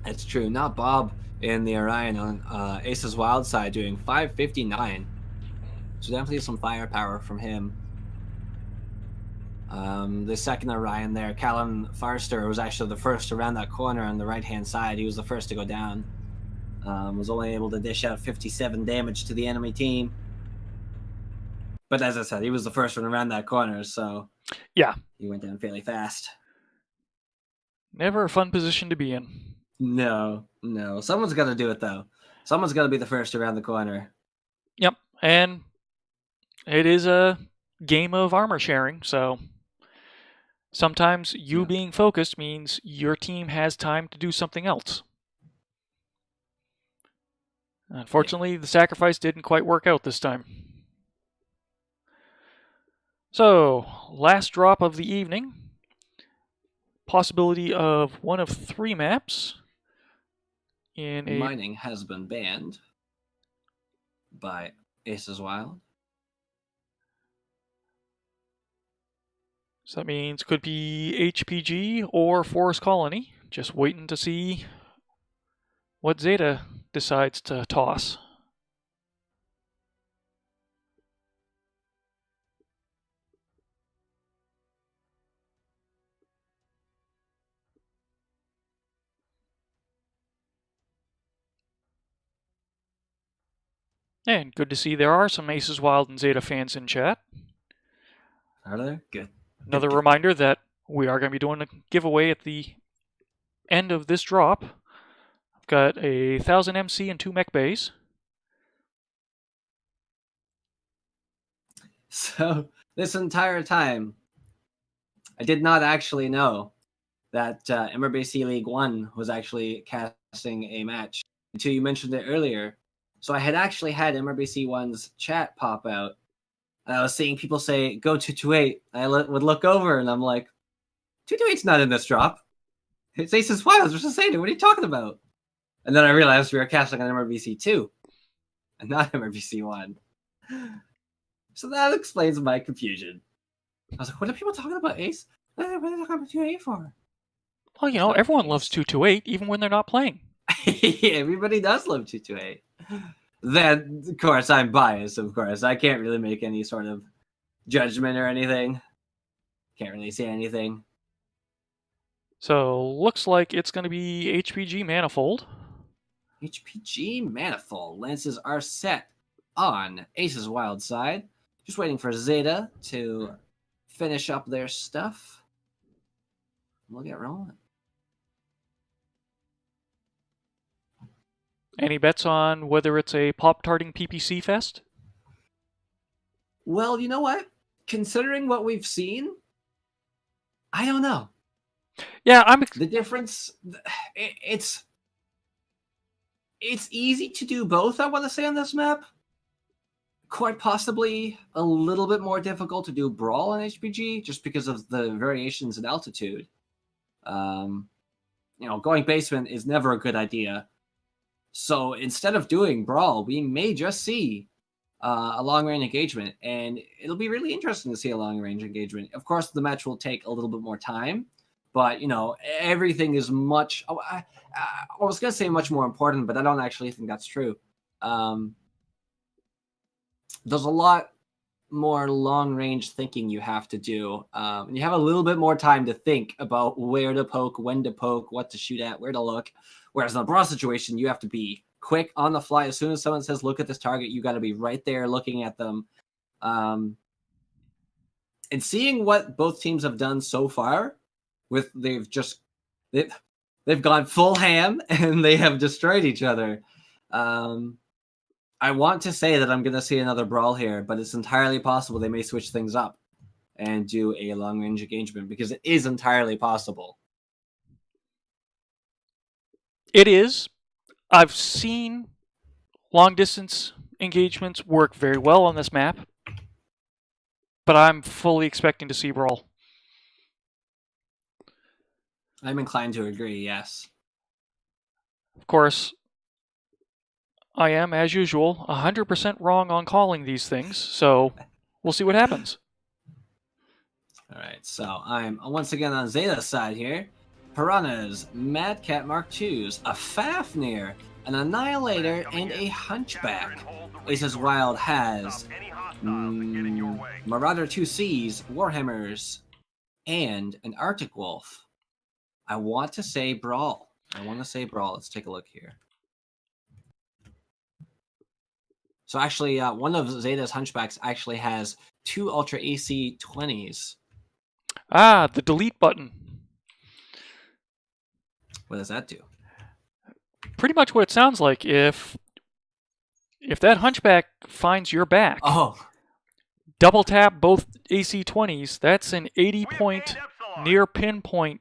It's true. Not Bob in the Orion on Ace's Wild side doing 559. So definitely some firepower from him. The second Orion there, Callum Farster, was actually the first around that corner on the right-hand side. He was the first to go down. Was only able to dish out 57 damage to the enemy team. But as I said, he was the first one around that corner, so yeah, he went down fairly fast. Never a fun position to be in. No. Someone's got to do it, though. Someone's got to be the first around the corner. Yep, and it is a game of armor sharing, so sometimes you being focused means your team has time to do something else. Unfortunately, the sacrifice didn't quite work out this time. So, last drop of the evening. Possibility of one of 3 maps. Mining has been banned by Ace's Wild. So that means could be HPG or Forest Colony. Just waiting to see what Zeta decides to toss. And good to see there are some Aces Wild and Zeta fans in chat. Are there? Good. Another reminder that we are going to be doing a giveaway at the end of this drop. I've got a 1000 MC and 2 mech bays. So this entire time, I did not actually know that MRBC League One was actually casting a match until you mentioned it earlier. So I had actually had MRBC One's chat pop out. And I was seeing people say, go 228. I would look over and I'm like, 228's not in this drop. It's Aces Wild versus Zeta. What are you talking about? And then I realized we were casting on MRBC 2 and not MRBC 1. So that explains my confusion. I was like, what are people talking about Ace? What are they talking about 228 for? Well, you know, everyone loves 228, even when they're not playing. Everybody does love 228. Then, of course, I'm biased, of course. I can't really make any sort of judgment or anything. Can't really say anything. So, looks like it's going to be HPG Manifold. HPG Manifold. Lances are set on Ace's Wild side. Just waiting for Zeta to finish up their stuff. We'll get rolling. Any bets on whether it's a Pop-Tarting PPC fest? Well, you know what? Considering what we've seen, I don't know. Yeah, the difference. It's easy to do both. I want to say on this map. Quite possibly a little bit more difficult to do Brawl on HPG just because of the variations in altitude. Going basement is never a good idea. So instead of doing Brawl, we may just see a long-range engagement, and it'll be really interesting to see a long-range engagement. Of course, the match will take a little bit more time, but, everything is much... I was going to say much more important, but I don't actually think that's true. There's a lot more long-range thinking you have to do. And you have a little bit more time to think about where to poke, when to poke, what to shoot at, where to look. Whereas in a Brawl situation, you have to be quick on the fly. As soon as someone says, look at this target, you got to be right there looking at them. And seeing what both teams have done so far, they've gone full ham and they have destroyed each other. I want to say that I'm going to see another Brawl here, but it's entirely possible they may switch things up and do a long-range engagement because it is entirely possible. It is. I've seen long-distance engagements work very well on this map, but I'm fully expecting to see Brawl. I'm inclined to agree, yes. Of course, I am, as usual, 100% wrong on calling these things, so we'll see what happens. All right, so I'm once again on Zeta's side here. Piranhas, Mad Cat Mark IIs, a Fafnir, an Annihilator, and a Hunchback. Aces Wild has Marauder 2Cs, Warhammers, and an Arctic Wolf. I want to say Brawl. Let's take a look here. So actually, one of Zeta's Hunchbacks actually has 2 Ultra AC 20s. Ah, the delete button. What does that do? Pretty much what it sounds like. If that Hunchback finds your back, Oh, double tap both AC 20s, that's an 80-point near pinpoint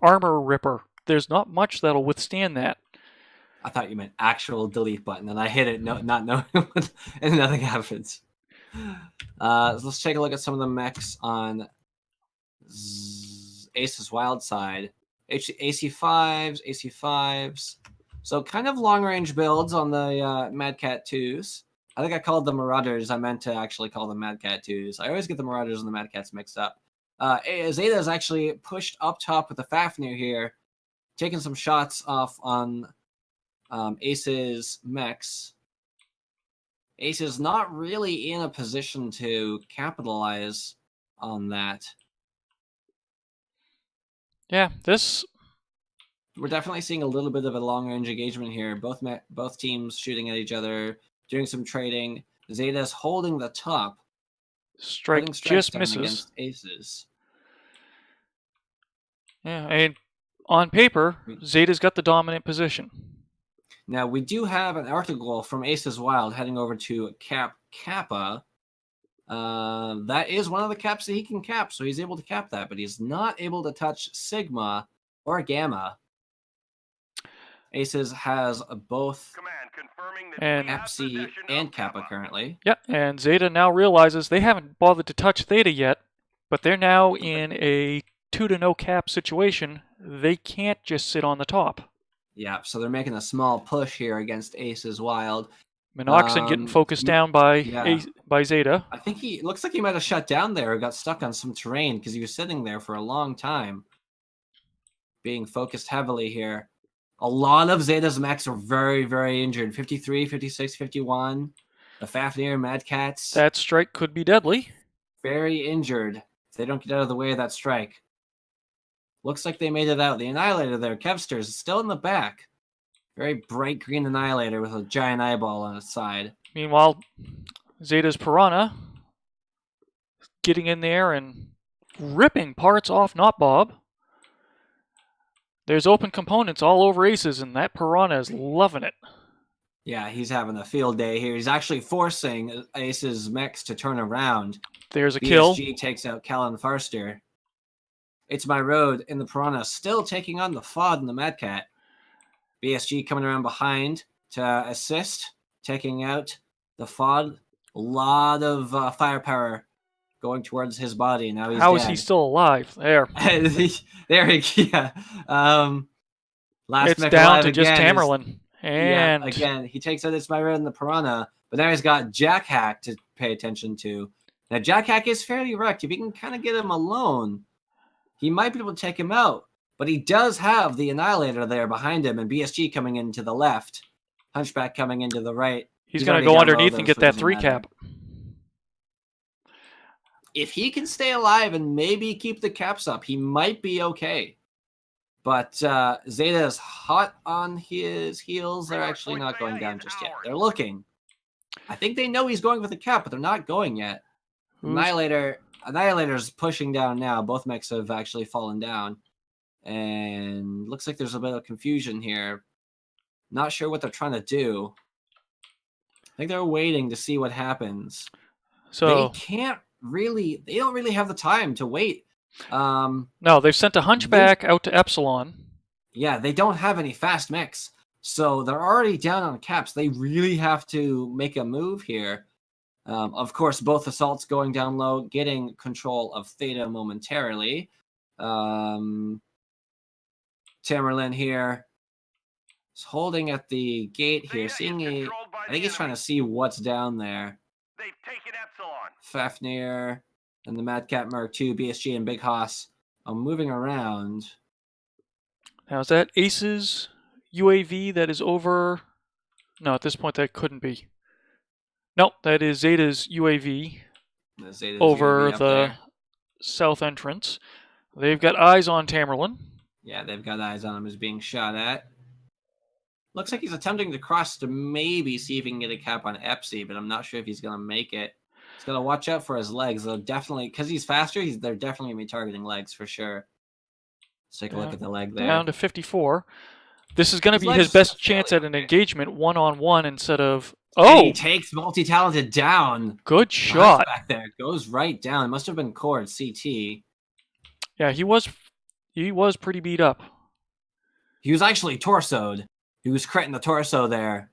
armor ripper. There's not much that'll withstand that. I thought you meant actual delete button, and I hit it, not knowing, and nothing happens. Let's take a look at some of the mechs on Ace's Wild side. AC5s. So kind of long-range builds on the Mad Cat 2s. I think I called them Marauders. I meant to actually call them Mad Cat 2s. I always get the Marauders and the Mad Cats mixed up. Zeta is actually pushed up top with the Fafnir here, taking some shots off on Ace's mechs. Ace is not really in a position to capitalize on that. Yeah, this... We're definitely seeing a little bit of a long-range engagement here. Both teams shooting at each other, doing some trading. Zeta's holding the top. Strike just misses against Aces. Yeah, and on paper, Zeta's got the dominant position. Now, we do have an Arctic Wolf from Aces Wild heading over to cap Kappa. That is one of the caps that he can cap, so he's able to cap that, but he's not able to touch Sigma or Gamma. Aces has both and Epsi and Kappa currently. Yeah, and Zeta now realizes they haven't bothered to touch Theta yet, but they're now in a 2-0 cap situation. They can't just sit on the top. Yeah, so they're making a small push here against Aces Wild. Minoxen getting focused down by Zeta. I think looks like he might have shut down there or got stuck on some terrain because he was sitting there for a long time, being focused heavily here. A lot of Zeta's mechs are very, very injured. 53, 56, 51. The Fafnir, Mad Cats. That strike could be deadly. Very injured if they don't get out of the way of that strike. Looks like they made it out. The Annihilator there, Kevsters, is still in the back. Very bright green Annihilator with a giant eyeball on its side. Meanwhile, Zeta's Piranha getting in there and ripping parts off Not Bob. There's open components all over Aces, and that Piranha is loving it. Yeah, he's having a field day here. He's actually forcing Ace's mechs to turn around. There's a kill. BSG takes out Callan Farster. It's My Road, and the Piranha still taking on the FOD and the Mad Cat. BSG coming around behind to assist, taking out the FOD. A lot of firepower going towards his body. Now he's How dead. is he still alive? There. There he yeah. Last it's down to just again Tamerlan. And again, he takes out It's My Road and the Piranha, but now he's got Jack Hack to pay attention to. Now Jack Hack is fairly wrecked. If you can kind of get him alone, he might be able to take him out. But he does have the Annihilator there behind him, and BSG coming into the left, Hunchback coming into the right. He's going to go underneath and get that 3 cap. If he can stay alive and maybe keep the caps up, he might be okay. But Zeta is hot on his heels. They're actually not going down just yet. They're looking. I think they know he's going for the cap, but they're not going yet. Annihilator's pushing down now. Both mechs have actually fallen down. And looks like there's a bit of confusion here. Not sure what they're trying to do. I think they're waiting to see what happens. So they don't really have the time to wait. No, they've sent a Hunchback out to Epsilon. Yeah, they don't have any fast mechs. So they're already down on caps. They really have to make a move here. Of course, both assaults going down low, getting control of Theta momentarily. Tamerlan here is holding at the gate here, I think he's trying to see what's down there. They've taken Epsilon. Fafnir and the Madcat Merc 2, BSG, and Big Hoss are moving around. Now, is that Ace's UAV that is over? No, at this point that couldn't be. Nope, that is Zeta's UAV over UAV up the there. south entrance. They've got eyes on Tamerlan. Yeah, they've got eyes on him as being shot at. Looks like he's attempting to cross to maybe see if he can get a cap on Epsi, but I'm not sure if he's going to make it. He's got to watch out for his legs. They'll definitely, because he's faster, they're definitely going to be targeting legs for sure. Let's take a look at the leg there. Down to 54. This is going to be his legs best are chance fairly at an okay. engagement one-on-one instead of... And Oh! he takes Multi-Talented down. Good shot. Back there. Goes right down. It must have been Cord, CT. Yeah, he was pretty beat up. He was actually torsoed. He was critting the torso there.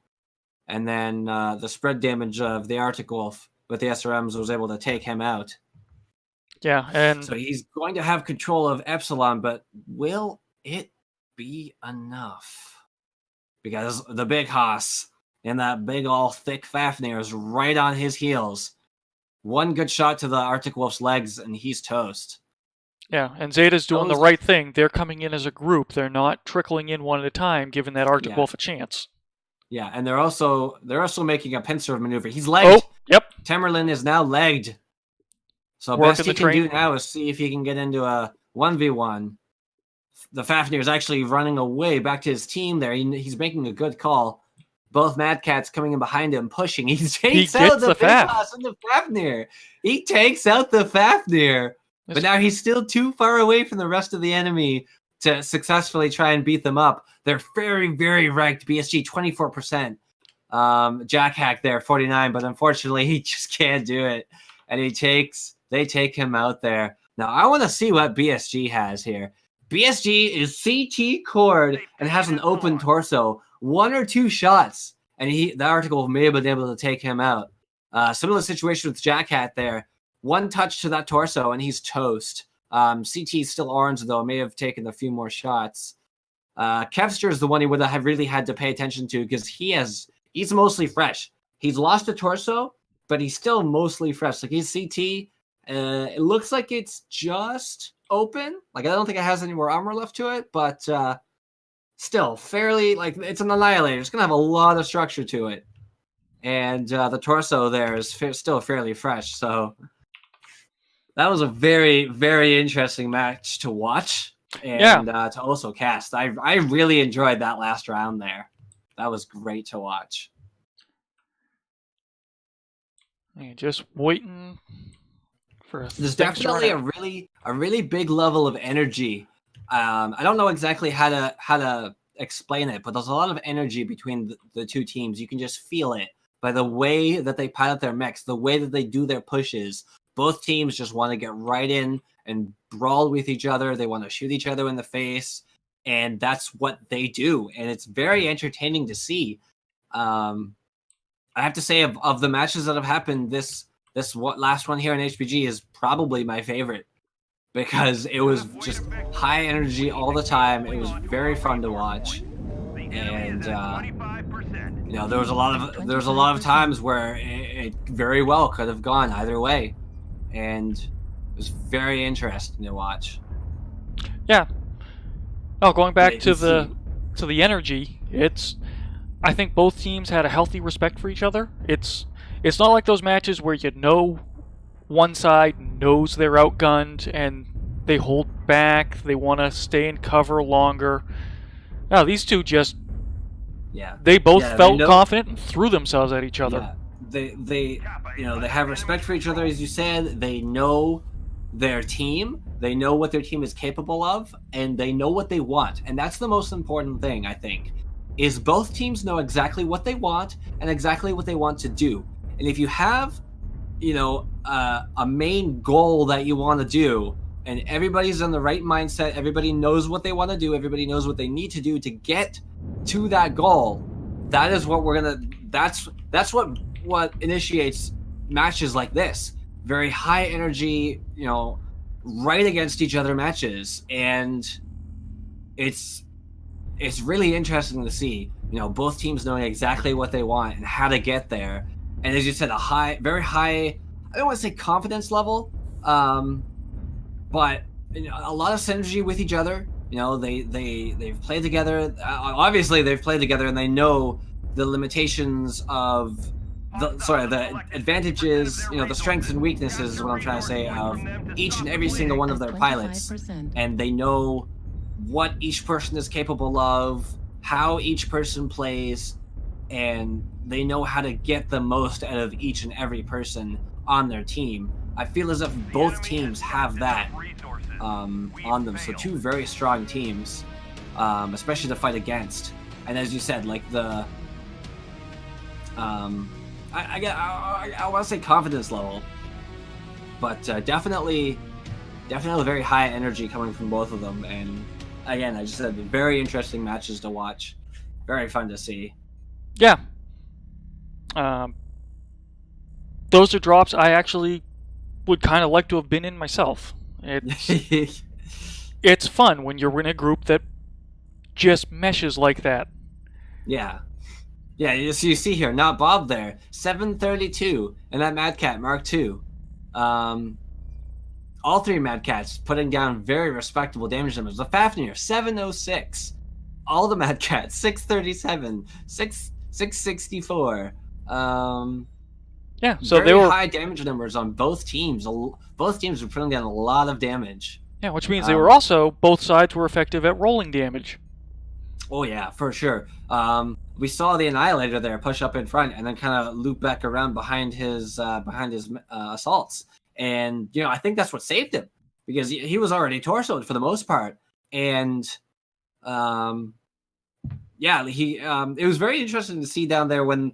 And then the spread damage of the Arctic Wolf with the SRMs was able to take him out. Yeah, and So he's going to have control of Epsilon, but will it be enough? Because the Big Hoss and that big all thick Fafnir is right on his heels. One good shot to the Arctic Wolf's legs and he's toast. yeah, and Zeta's doing the Those- right thing. They're coming in as a group. They're not trickling in one at a time, giving that Arctic Yeah. Wolf a chance. Yeah, and they're also making a pincer maneuver. He's legged. Oh, yep. Tamerlan is now legged. So Working best he the can do train. now is see if he can get into a 1v1. The Fafnir is actually running away back to his team there. He's making a good call. Both Mad Cats coming in behind him, pushing. He takes out gets the the Big Faf. Hoss and the Fafnir. He takes out the Fafnir. But now he's still too far away from the rest of the enemy to successfully try and beat them up. They're very, very ranked. BSG 24%. Jack Hack there 49, but unfortunately he just can't do it. And they take him out there. Now I want to see what BSG has here. BSG is CT Cord and has an open torso. One or two shots, and the article may have been able to take him out. Similar situation with Jack Hat there. One touch to that torso, and he's toast. CT is still orange, though. May have taken a few more shots. Kevster is the one he would have really had to pay attention to because he's mostly fresh. He's lost a torso, but he's still mostly fresh. Like he's CT. It looks like it's just open. Like I don't think it has any more armor left to it, but still fairly like it's an annihilator. It's gonna have a lot of structure to it, and the torso there is still fairly fresh. So that was a very, very interesting match to watch and to also cast. I really enjoyed that last round there. That was great to watch. Just waiting for There's things to run definitely out. a really big level of energy. I don't know exactly how to explain it, but there's a lot of energy between the two teams. You can just feel it by the way that they pilot their mechs, the way that they do their pushes. Both teams just want to get right in and brawl with each other. They want to shoot each other in the face, and that's what they do. And it's very entertaining to see. I have to say, of the matches that have happened, this last one here in HPG is probably my favorite because it was just high energy all the time. It was very fun to watch, and there was a lot of times where it very well could have gone either way, and it was very interesting to watch. Yeah. Oh, going back to the energy, I think both teams had a healthy respect for each other. It's not like those matches where one side knows they're outgunned and they hold back, they want to stay in cover longer. No, these two they both felt confident and threw themselves at each other. Yeah. They have respect for each other, as you said. They know their team. They know what their team is capable of, and they know what they want. And that's the most important thing, I think, is both teams know exactly what they want and exactly what they want to do. And if you have, a main goal that you want to do, and everybody's in the right mindset, everybody knows what they want to do, everybody knows what they need to do to get to that goal, that is what that's what initiates matches like this. Very high energy, right against each other matches. And it's it's really interesting to see, both teams knowing exactly what they want and how to get there. And as you said, very high, I don't want to say confidence level, but a lot of synergy with each other. They've played together. Obviously, they've played together, and they know the limitations of the advantages, the strengths and weaknesses is what I'm trying to say, of each and every single one of their pilots, and they know what each person is capable of, how each person plays, and they know how to get the most out of each and every person on their team. I feel as if both teams have that on them. So two very strong teams, especially to fight against. And as you said, like the I want to say confidence level, but definitely very high energy coming from both of them. And again, I just said, very interesting matches to watch, very fun to see. Yeah. Those are drops I actually would kind of like to have been in myself. It's fun when you're in a group that just meshes like that. Yeah. Yeah, you see here, not Bob there, 732, and that Mad Cat Mark II. All three Mad Cats putting down very respectable damage numbers. The Fafnir, 706. All the Mad Cats, 637, 664. Yeah, so very they were high damage numbers on both teams. Both teams were putting down a lot of damage. Yeah, which means they were also, both sides were effective at rolling damage. Oh yeah, for sure. We saw the Annihilator there push up in front and then kind of loop back around behind his assaults. And I think that's what saved him, because he was already torsoed for the most part. And it was very interesting to see down there when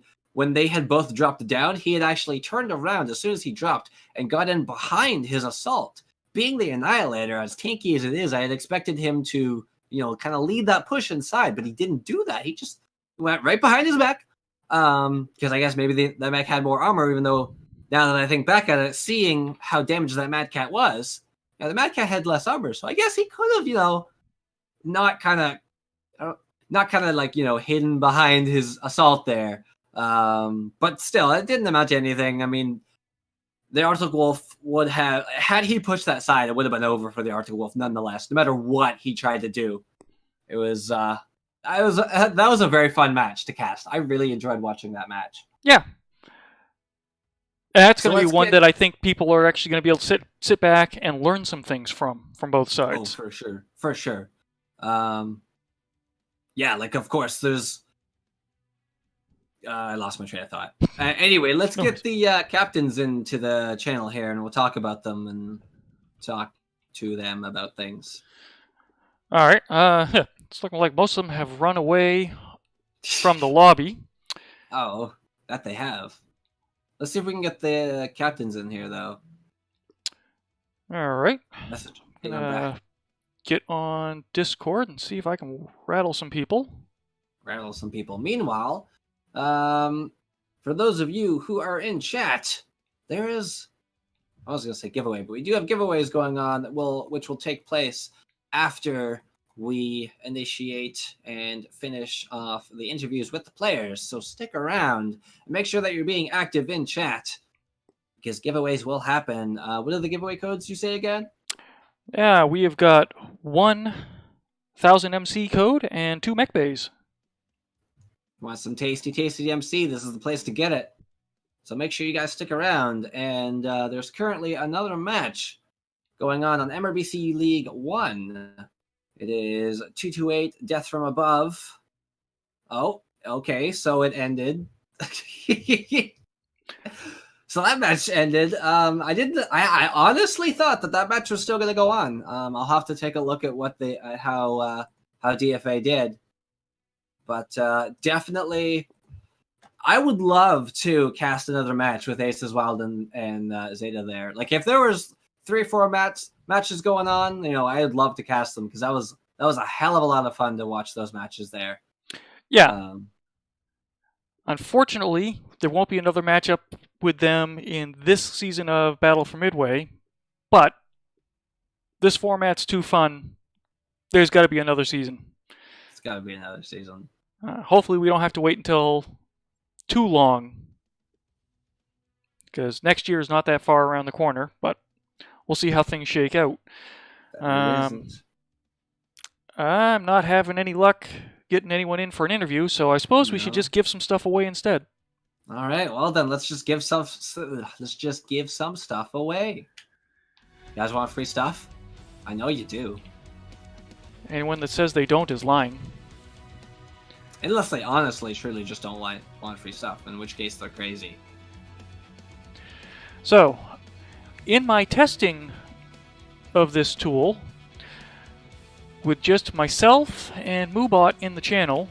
they had both dropped down, he had actually turned around as soon as he dropped and got in behind his assault. Being the Annihilator, as tanky as it is, I had expected him to, kind of lead that push inside, but he didn't do that. He just went right behind his mech, because I guess maybe the mech had more armor, even though now that I think back at it, seeing how damaged that Mad Cat was, the Mad Cat had less armor, so I guess he could have, not kind of like, hidden behind his assault there. But still, it didn't amount to anything. I mean, the Arctic Wolf would have, had he pushed that side, it would have been over for the Arctic Wolf nonetheless, no matter what he tried to do. It was, that was a very fun match to cast. I really enjoyed watching that match. Yeah. And that's going to be one that I think people are actually going to be able to sit back and learn some things from both sides. Oh, for sure. Yeah, like, of course, there's... I lost my train of thought. Anyway, let's get the captains into the channel here, and we'll talk about them and talk to them about things. All right. It's looking like most of them have run away from the lobby. Oh, that they have. Let's see if we can get the captains in here, though. All right. Message. Get on Discord and see if I can rattle some people. Meanwhile, for those of you who are in chat, there is, I was going to say giveaway, but we do have giveaways going on which will take place after we initiate and finish off the interviews with the players. So stick around and make sure that you're being active in chat, because giveaways will happen. What are the giveaway codes you say again? Yeah, we have got 1,000 MC code and 2 mech bays. Want some tasty MC? This is the place to get it. So make sure you guys stick around. And there's currently another match going on MRBC League 1. It is 228 Death from Above. Oh, okay, so it ended. So that match ended. I honestly thought that match was still going to go on. I'll have to take a look at what how DFA did. But definitely, I would love to cast another match with Aces Wild and Zeta there. Like, if there was 3 or 4 matches going on, I'd love to cast them, because that was a hell of a lot of fun to watch those matches there. Yeah. Unfortunately, there won't be another matchup with them in this season of Battle for Midway, but this format's too fun. There's got to be another season. got to be another season. Hopefully we don't have to wait until too long, because next year is not that far around the corner, but we'll see how things shake out. It isn't. I'm not having any luck getting anyone in for an interview, so I suppose we should No. just give some stuff away instead. All right, well then let's just give some stuff away. You guys want free stuff? I know you do. Anyone that says they don't is lying. Unless they honestly, truly just don't want free stuff, in which case they're crazy. So, in my testing of this tool, with just myself and Moobot in the channel,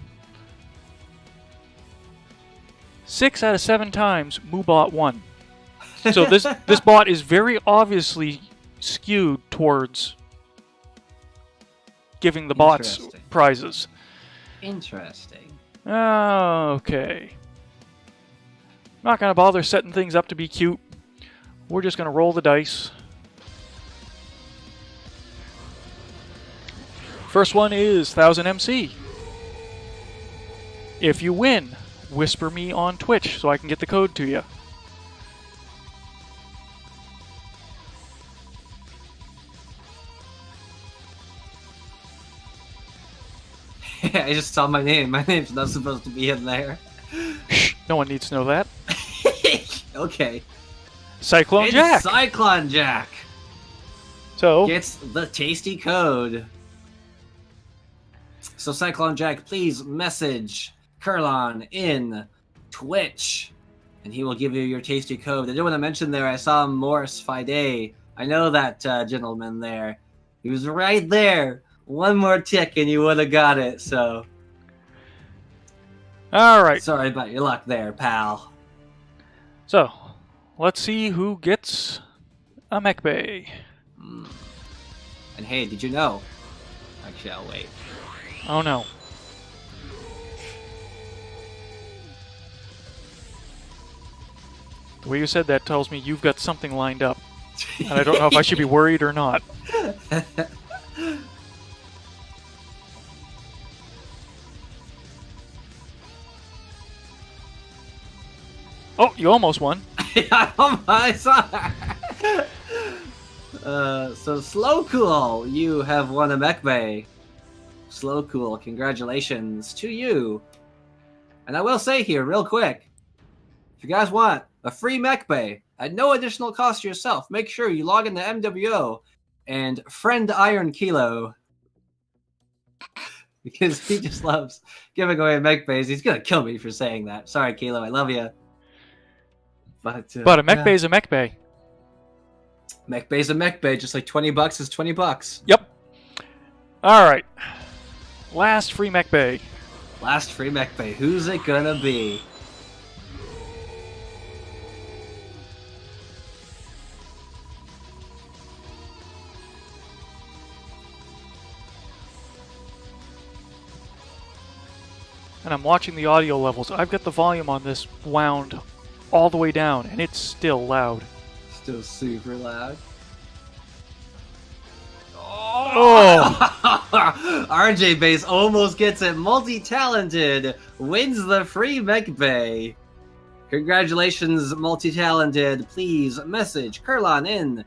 6 out of 7 times Moobot won. So this bot is very obviously skewed towards giving the bots Interesting. prizes. Interesting. Okay. Not gonna bother setting things up to be cute. We're just gonna roll the dice. First one is 1000 MC. If you win, whisper me on Twitch so I can get the code to you. I just saw my name. My name's not supposed to be in there. Shh, no one needs to know that. Okay. Cyclone It's Jack. Cyclone Jack So, gets the tasty code. So Cyclone Jack, please message Kurlon in Twitch, and he will give you your tasty code. I do want to mention there, I saw Morris Fide. I know that gentleman there. He was right there. One more tick and you would have got it, so alright. sorry about your luck there, pal. So, let's see who gets a mech bay. And hey, did you know? Actually, I'll wait. Oh no. The way you said that tells me you've got something lined up. And I don't know if I should be worried or not. Oh, you almost won. I saw that. So Slow Cool, you have won a mech bay. Slow Cool, congratulations to you. And I will say here, real quick, if you guys want a free mech bay at no additional cost to yourself, make sure you log into MWO and friend Iron Kilo. Because he just loves giving away mech bays. He's gonna kill me for saying that. Sorry, Kilo, I love you. But a mech bay is a mech bay. Mech bay's a mech bay, just like $20 is $20. Yep. Alright. Last free mech bay. Last free mech bay. Who's it gonna be? And I'm watching the audio levels. I've got the volume on this wound all the way down, and it's still loud. Still super loud. Oh! RJ Base almost gets it. Multi-talented wins the free mech bay. Congratulations, multi-talented. Please message Kurlon in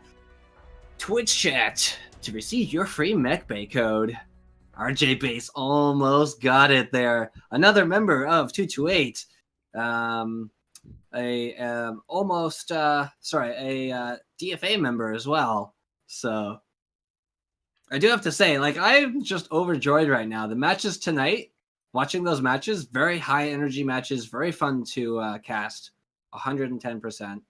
Twitch chat to receive your free mech bay code. RJ Base almost got it there. Another member of 228. A DFA member as well. So I do have to say, like, I'm just overjoyed right now. The matches tonight, watching those matches, very high energy matches, very fun to cast. 110%.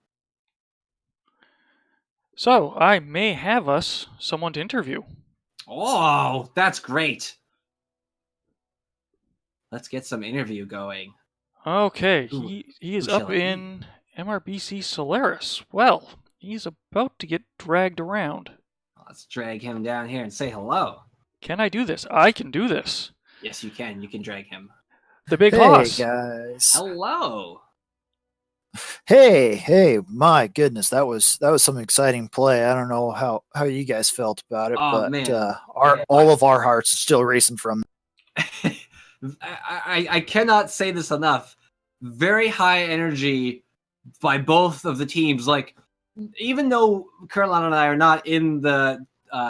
So, I may have us someone to interview. Oh, that's great. Let's get some interview going. Okay, Ooh, he is who up shall it be? in MRBC Solaris. Well, he's about to get dragged around. Let's drag him down here and say hello. Can I do this? I can do this. Yes, you can. You can drag him. The big Hey hoss. guys. Hello. Hey, my goodness, that was some exciting play. I don't know how you guys felt about it, Oh, but man. all of our hearts are still racing from I cannot say this enough. Very high energy by both of the teams. Like, even though Caroline and I are not in the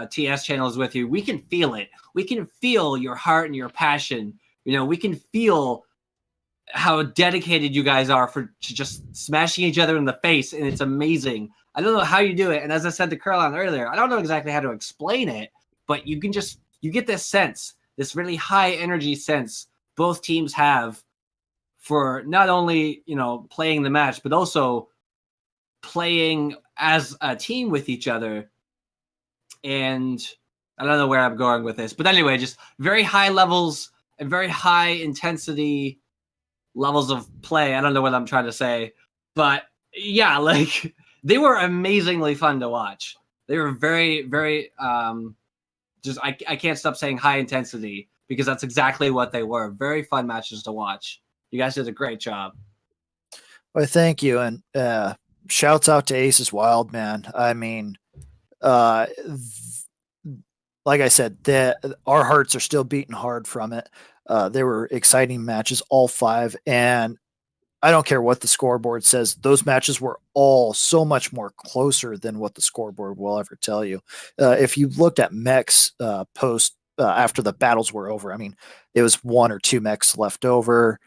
TS channels with you, we can feel it. We can feel your heart and your passion. You know, we can feel how dedicated you guys are to just smashing each other in the face, and it's amazing. I don't know how you do it, and as I said to Caroline earlier, I don't know exactly how to explain it, but you get this sense, this really high energy sense both teams have for not only, you know, playing the match, but also playing as a team with each other. And I don't know where I'm going with this, but anyway, just very high levels and very high intensity levels of play. I don't know what I'm trying to say, but yeah, like they were amazingly fun to watch. They were very, very just I can't stop saying high intensity because that's exactly what they were. Very fun matches to watch. You guys did a great job. Well, thank you, and shouts out to Aces Wild, man. I mean, like I said, our hearts are still beating hard from it. They were exciting matches, all five, and I don't care what the scoreboard says. Those matches were all so much more closer than what the scoreboard will ever tell you. If you looked at mechs post after the battles were over, I mean, it was one or two mechs left over.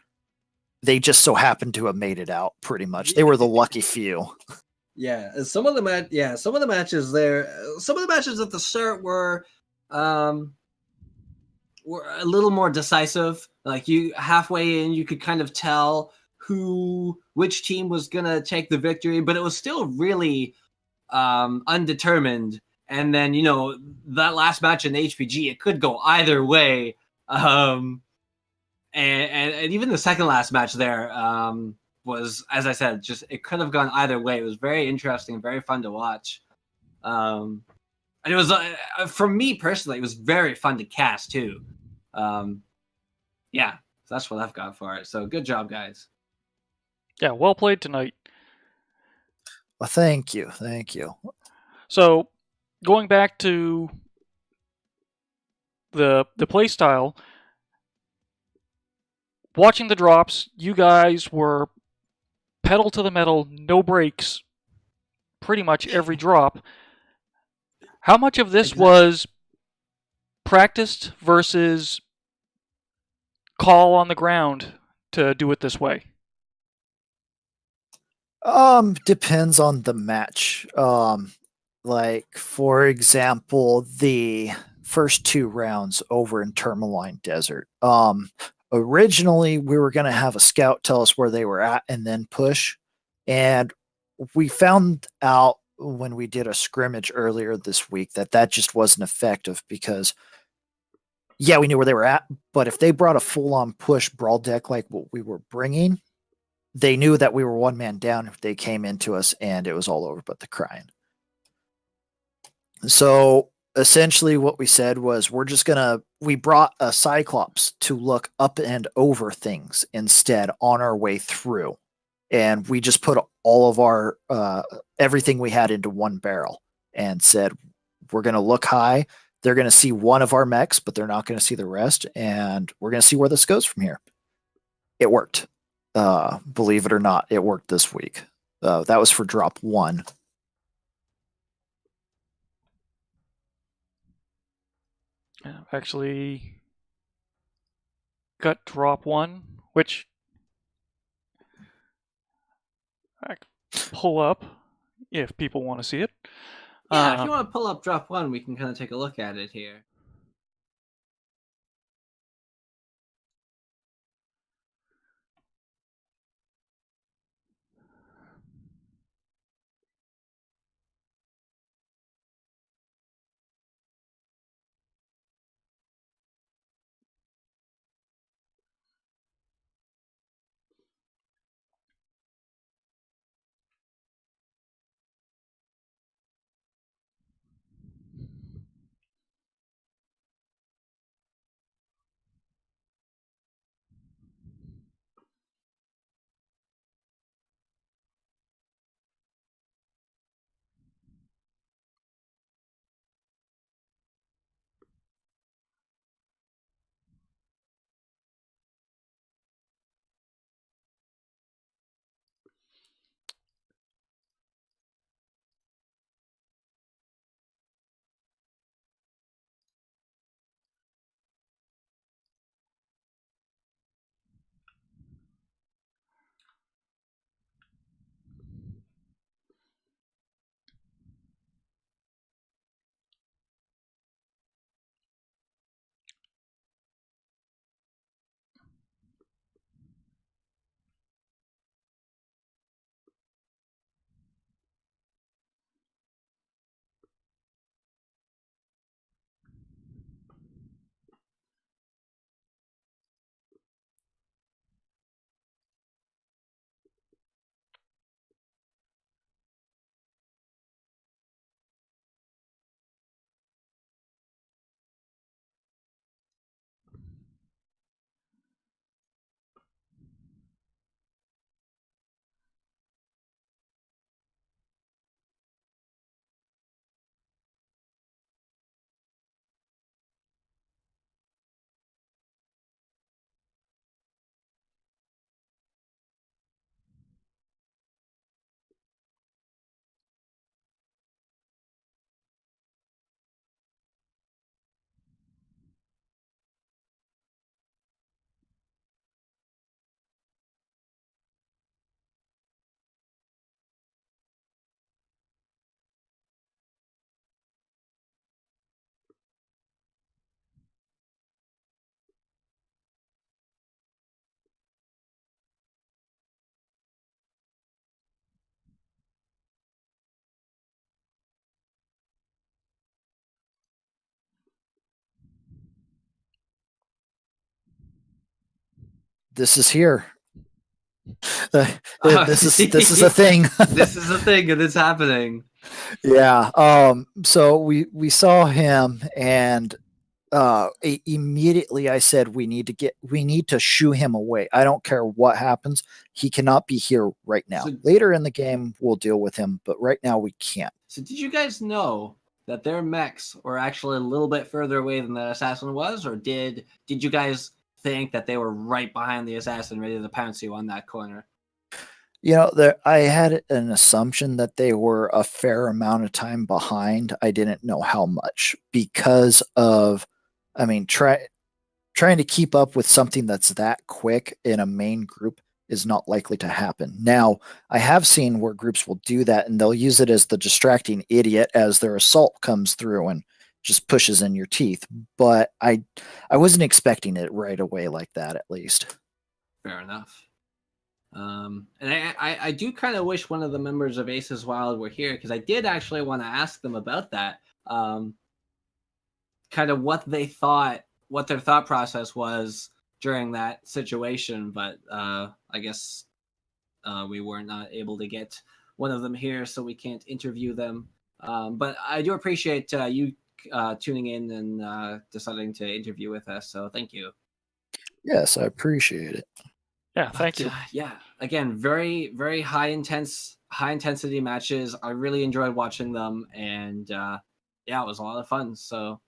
They just so happened to have made it out. Pretty much, they were the lucky few. Yeah, some of the matches there, some of the matches at the start were a little more decisive. Like you halfway in, you could kind of tell which team was gonna take the victory, but it was still really undetermined. And then, you know, that last match in the HPG, it could go either way. And even the second last match there was, as I said, just it could have gone either way. It was very interesting, very fun to watch. And it was for me personally, it was very fun to cast too. Yeah, so that's what I've got for it. So good job, guys. Yeah, well played tonight. Well, thank you, thank you. So, going back to the play style, watching the drops, you guys were pedal to the metal, no brakes, pretty much every drop. How much of this was practiced versus call on the ground to do it this way? Depends on the match. Like for example, the first two rounds over in Tourmaline Desert. Originally we were going to have a scout tell us where they were at and then push, and we found out when we did a scrimmage earlier this week that just wasn't effective because yeah, we knew where they were at, but if they brought a full-on push brawl deck like what we were bringing, they knew that we were one man down. They came into us and it was all over but the crying. So essentially what we said was we brought a Cyclops to look up and over things instead on our way through. And we just put all of our everything we had into one barrel and said, we're going to look high. They're going to see one of our mechs, but they're not going to see the rest. And we're going to see where this goes from here. It worked. Believe it or not, it worked this week. That was for drop one. Actually, got drop one, which I can pull up if people want to see it. Yeah, if you want to pull up drop one, we can kind of take a look at it here. this is here. This is a thing. This is a thing, and it's happening. Yeah. So we saw him, and immediately I said we need to shoo him away. I don't care what happens. He cannot be here right now. So- Later in the game, we'll deal with him, but right now we can't. So did you guys know that their mechs were actually a little bit further away than the assassin was, or did you guys think that they were right behind the assassin, ready to pounce you on that corner? I had an assumption that they were a fair amount of time behind. I didn't know how much because of, trying to keep up with something that's that quick in a main group is not likely to happen. Now, I have seen where groups will do that and they'll use it as the distracting idiot as their assault comes through and just pushes in your teeth. But I wasn't expecting it right away like that, at least. Fair enough. And I do kind of wish one of the members of Aces Wild were here, because I did actually want to ask them about that. Kind of what their thought process was during that situation, but I guess we were not able to get one of them here, so we can't interview them. But I do appreciate you tuning in and deciding to interview with us, so thank you. Yes, I appreciate it. Yeah, thank you. Yeah, again, very, very high intensity matches. I really enjoyed watching them, and yeah, it was a lot of fun. So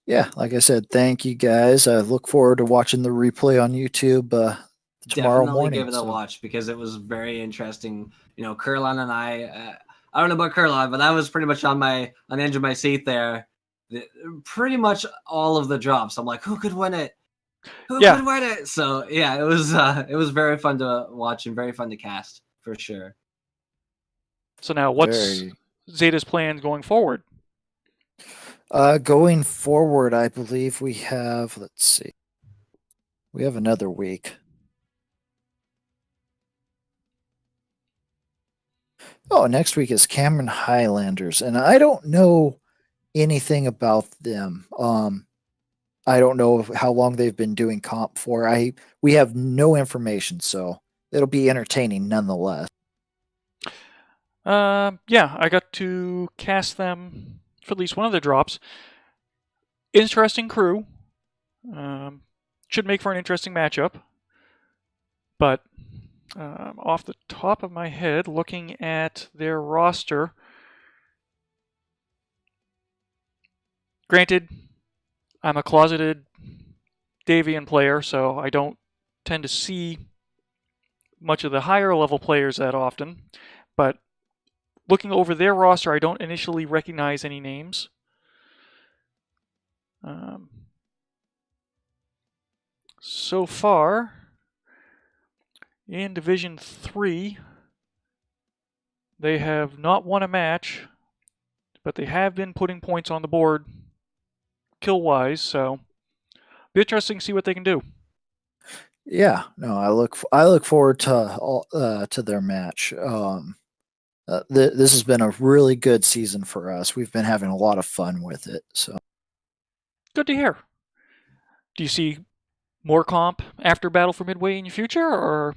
Yeah, like I said, thank you guys. I look forward to watching the replay on YouTube tomorrow definitely morning. give it a watch, because it was very interesting. Kurlan and I don't know about Kurlan, but I was pretty much on the edge of my seat there. Pretty much all of the drops. I'm like, who could win it? Who could win it? So yeah, it was very fun to watch and very fun to cast for sure. So now, what's Zeta's plans going forward? Going forward, I believe we have, let's see, we have another week. Oh, next week is Cameron Highlanders, and I don't know anything about them. I don't know how long they've been doing comp for. We have no information, so it'll be entertaining nonetheless. Yeah, I got to cast them for at least one of their drops. Interesting crew. Should make for an interesting matchup. But off the top of my head, looking at their roster, granted, I'm a closeted Davian player, so I don't tend to see much of the higher level players that often. But looking over their roster, I don't initially recognize any names. So far, in Division 3, they have not won a match, but they have been putting points on the board kill-wise, so be interesting to see what they can do. Yeah, no, I look forward to their match. This has been a really good season for us. We've been having a lot of fun with it. So good to hear. Do you see more comp after Battle for Midway in your future, or?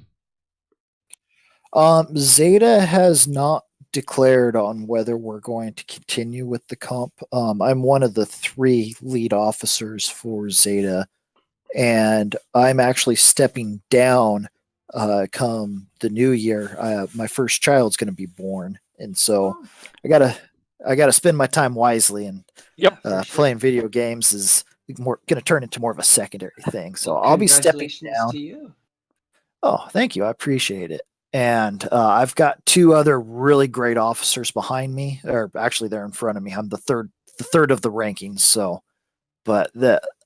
Zeta has not declared on whether we're going to continue with the comp. I'm one of the 3 lead officers for Zeta, and I'm actually stepping down come the new year. My first child's going to be born, and so I gotta spend my time wisely. And playing video games is going to turn into more of a secondary thing. So I'll be stepping down. To you. Oh, thank you. I appreciate it. And I've got 2 other really great officers behind me, or actually they're in front of me. I'm the third of the rankings. So, but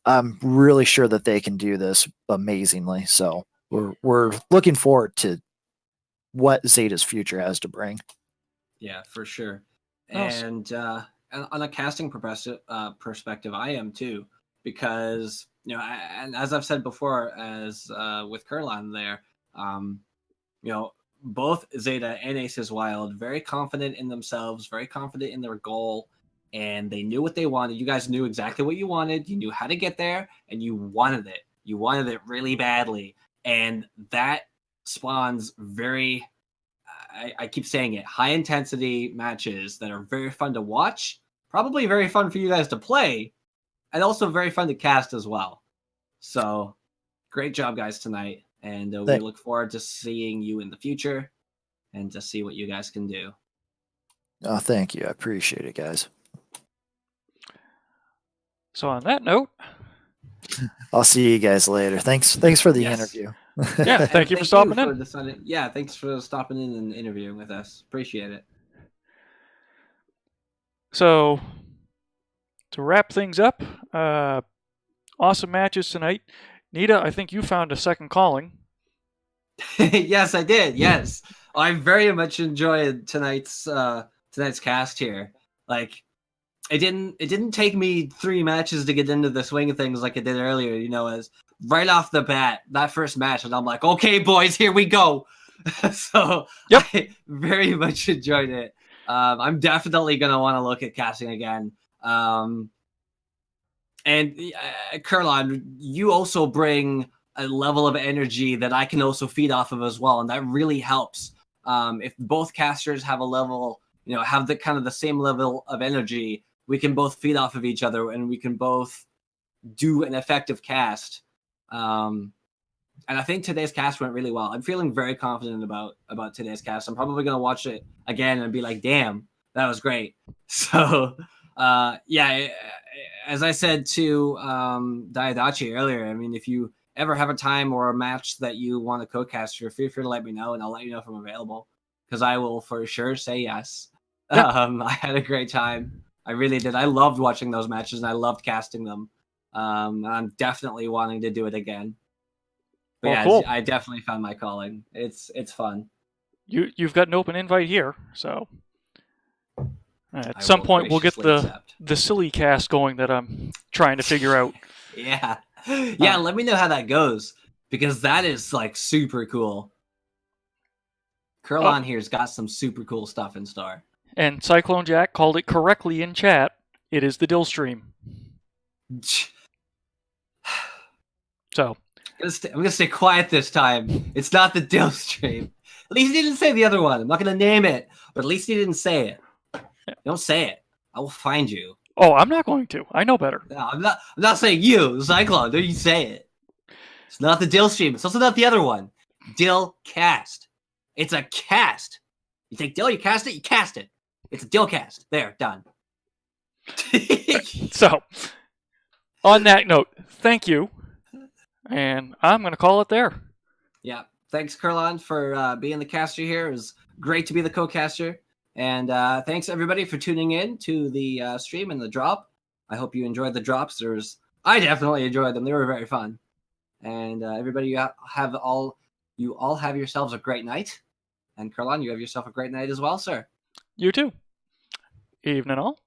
I'm really sure that they can do this amazingly. So we're looking forward to what Zeta's future has to bring. Yeah, for sure. Awesome. And on a casting perspective, I am too, because and as I've said before, as with Kurlan there, both Zeta and Aces Wild very confident in themselves, very confident in their goal, and they knew what they wanted. You guys knew exactly what you wanted. You knew how to get there, and you wanted it. You wanted it really badly. And that spawns very, I keep saying it, high intensity matches that are very fun to watch, probably very fun for you guys to play, and also very fun to cast as well. So great job, guys, tonight. And we look forward to seeing you in the future and to see what you guys can do. Oh, thank you. I appreciate it, guys. So on that note, I'll see you guys later. Thanks for the Yes. interview. yeah, thank you for stopping in. Thanks for stopping in and interviewing with us. Appreciate it. So to wrap things up, awesome matches tonight. Nita, I think you found a second calling. Yes, I did. Yes, I very much enjoyed tonight's cast here. Like, it didn't take me 3 matches to get into the swing of things like it did earlier. You know, as right off the bat, that first match, and I'm like, okay, boys, here we go. So Yep. I very much enjoyed it. I'm definitely gonna want to look at casting again. And Kurlon, you also bring a level of energy that I can also feed off of as well, and that really helps. If both casters have a level, have the kind of the same level of energy, we can both feed off of each other, and we can both do an effective cast. And I think today's cast went really well. I'm feeling very confident about today's cast. I'm probably gonna watch it again and be like, "Damn, that was great." So, yeah. As I said to Diadachi earlier, I mean, if you ever have a time or a match that you want to co-cast, feel free to let me know, and I'll let you know if I'm available, because I will for sure say yes. Yeah. I had a great time. I really did. I loved watching those matches, and I loved casting them. I'm definitely wanting to do it again. But Well, yeah, cool. I definitely found my calling. It's fun. You've got an open invite here, so at I some will point we'll get graciously accept. the silly cast going that I'm trying to figure out. Yeah. Let me know how that goes, because that is like super cool. Kurlon here's got some super cool stuff in store. And Cyclone Jack called it correctly in chat. It is the Dill stream. So I'm gonna stay quiet this time. It's not the Dill stream. At least he didn't say the other one. I'm not gonna name it, but at least he didn't say it. Don't say it. I will find you. oh, I'm not going to. I know better. No, I'm not saying you, Cyclone. Don't you say it. It's not the Dill stream. It's also not the other one. Dill cast. It's a cast. You take Dill, you cast it, you cast it. It's a Dill cast. There, done. So, on that note, thank you. And I'm going to call it there. Yeah. Thanks, Kurlon, for being the caster here. It was great to be the co-caster. And thanks, everybody, for tuning in to the stream and the drop. I hope you enjoyed the drops. I definitely enjoyed them. They were very fun. And everybody, you all have yourselves a great night. And Kurlon, you have yourself a great night as well, sir. You too. Evening all.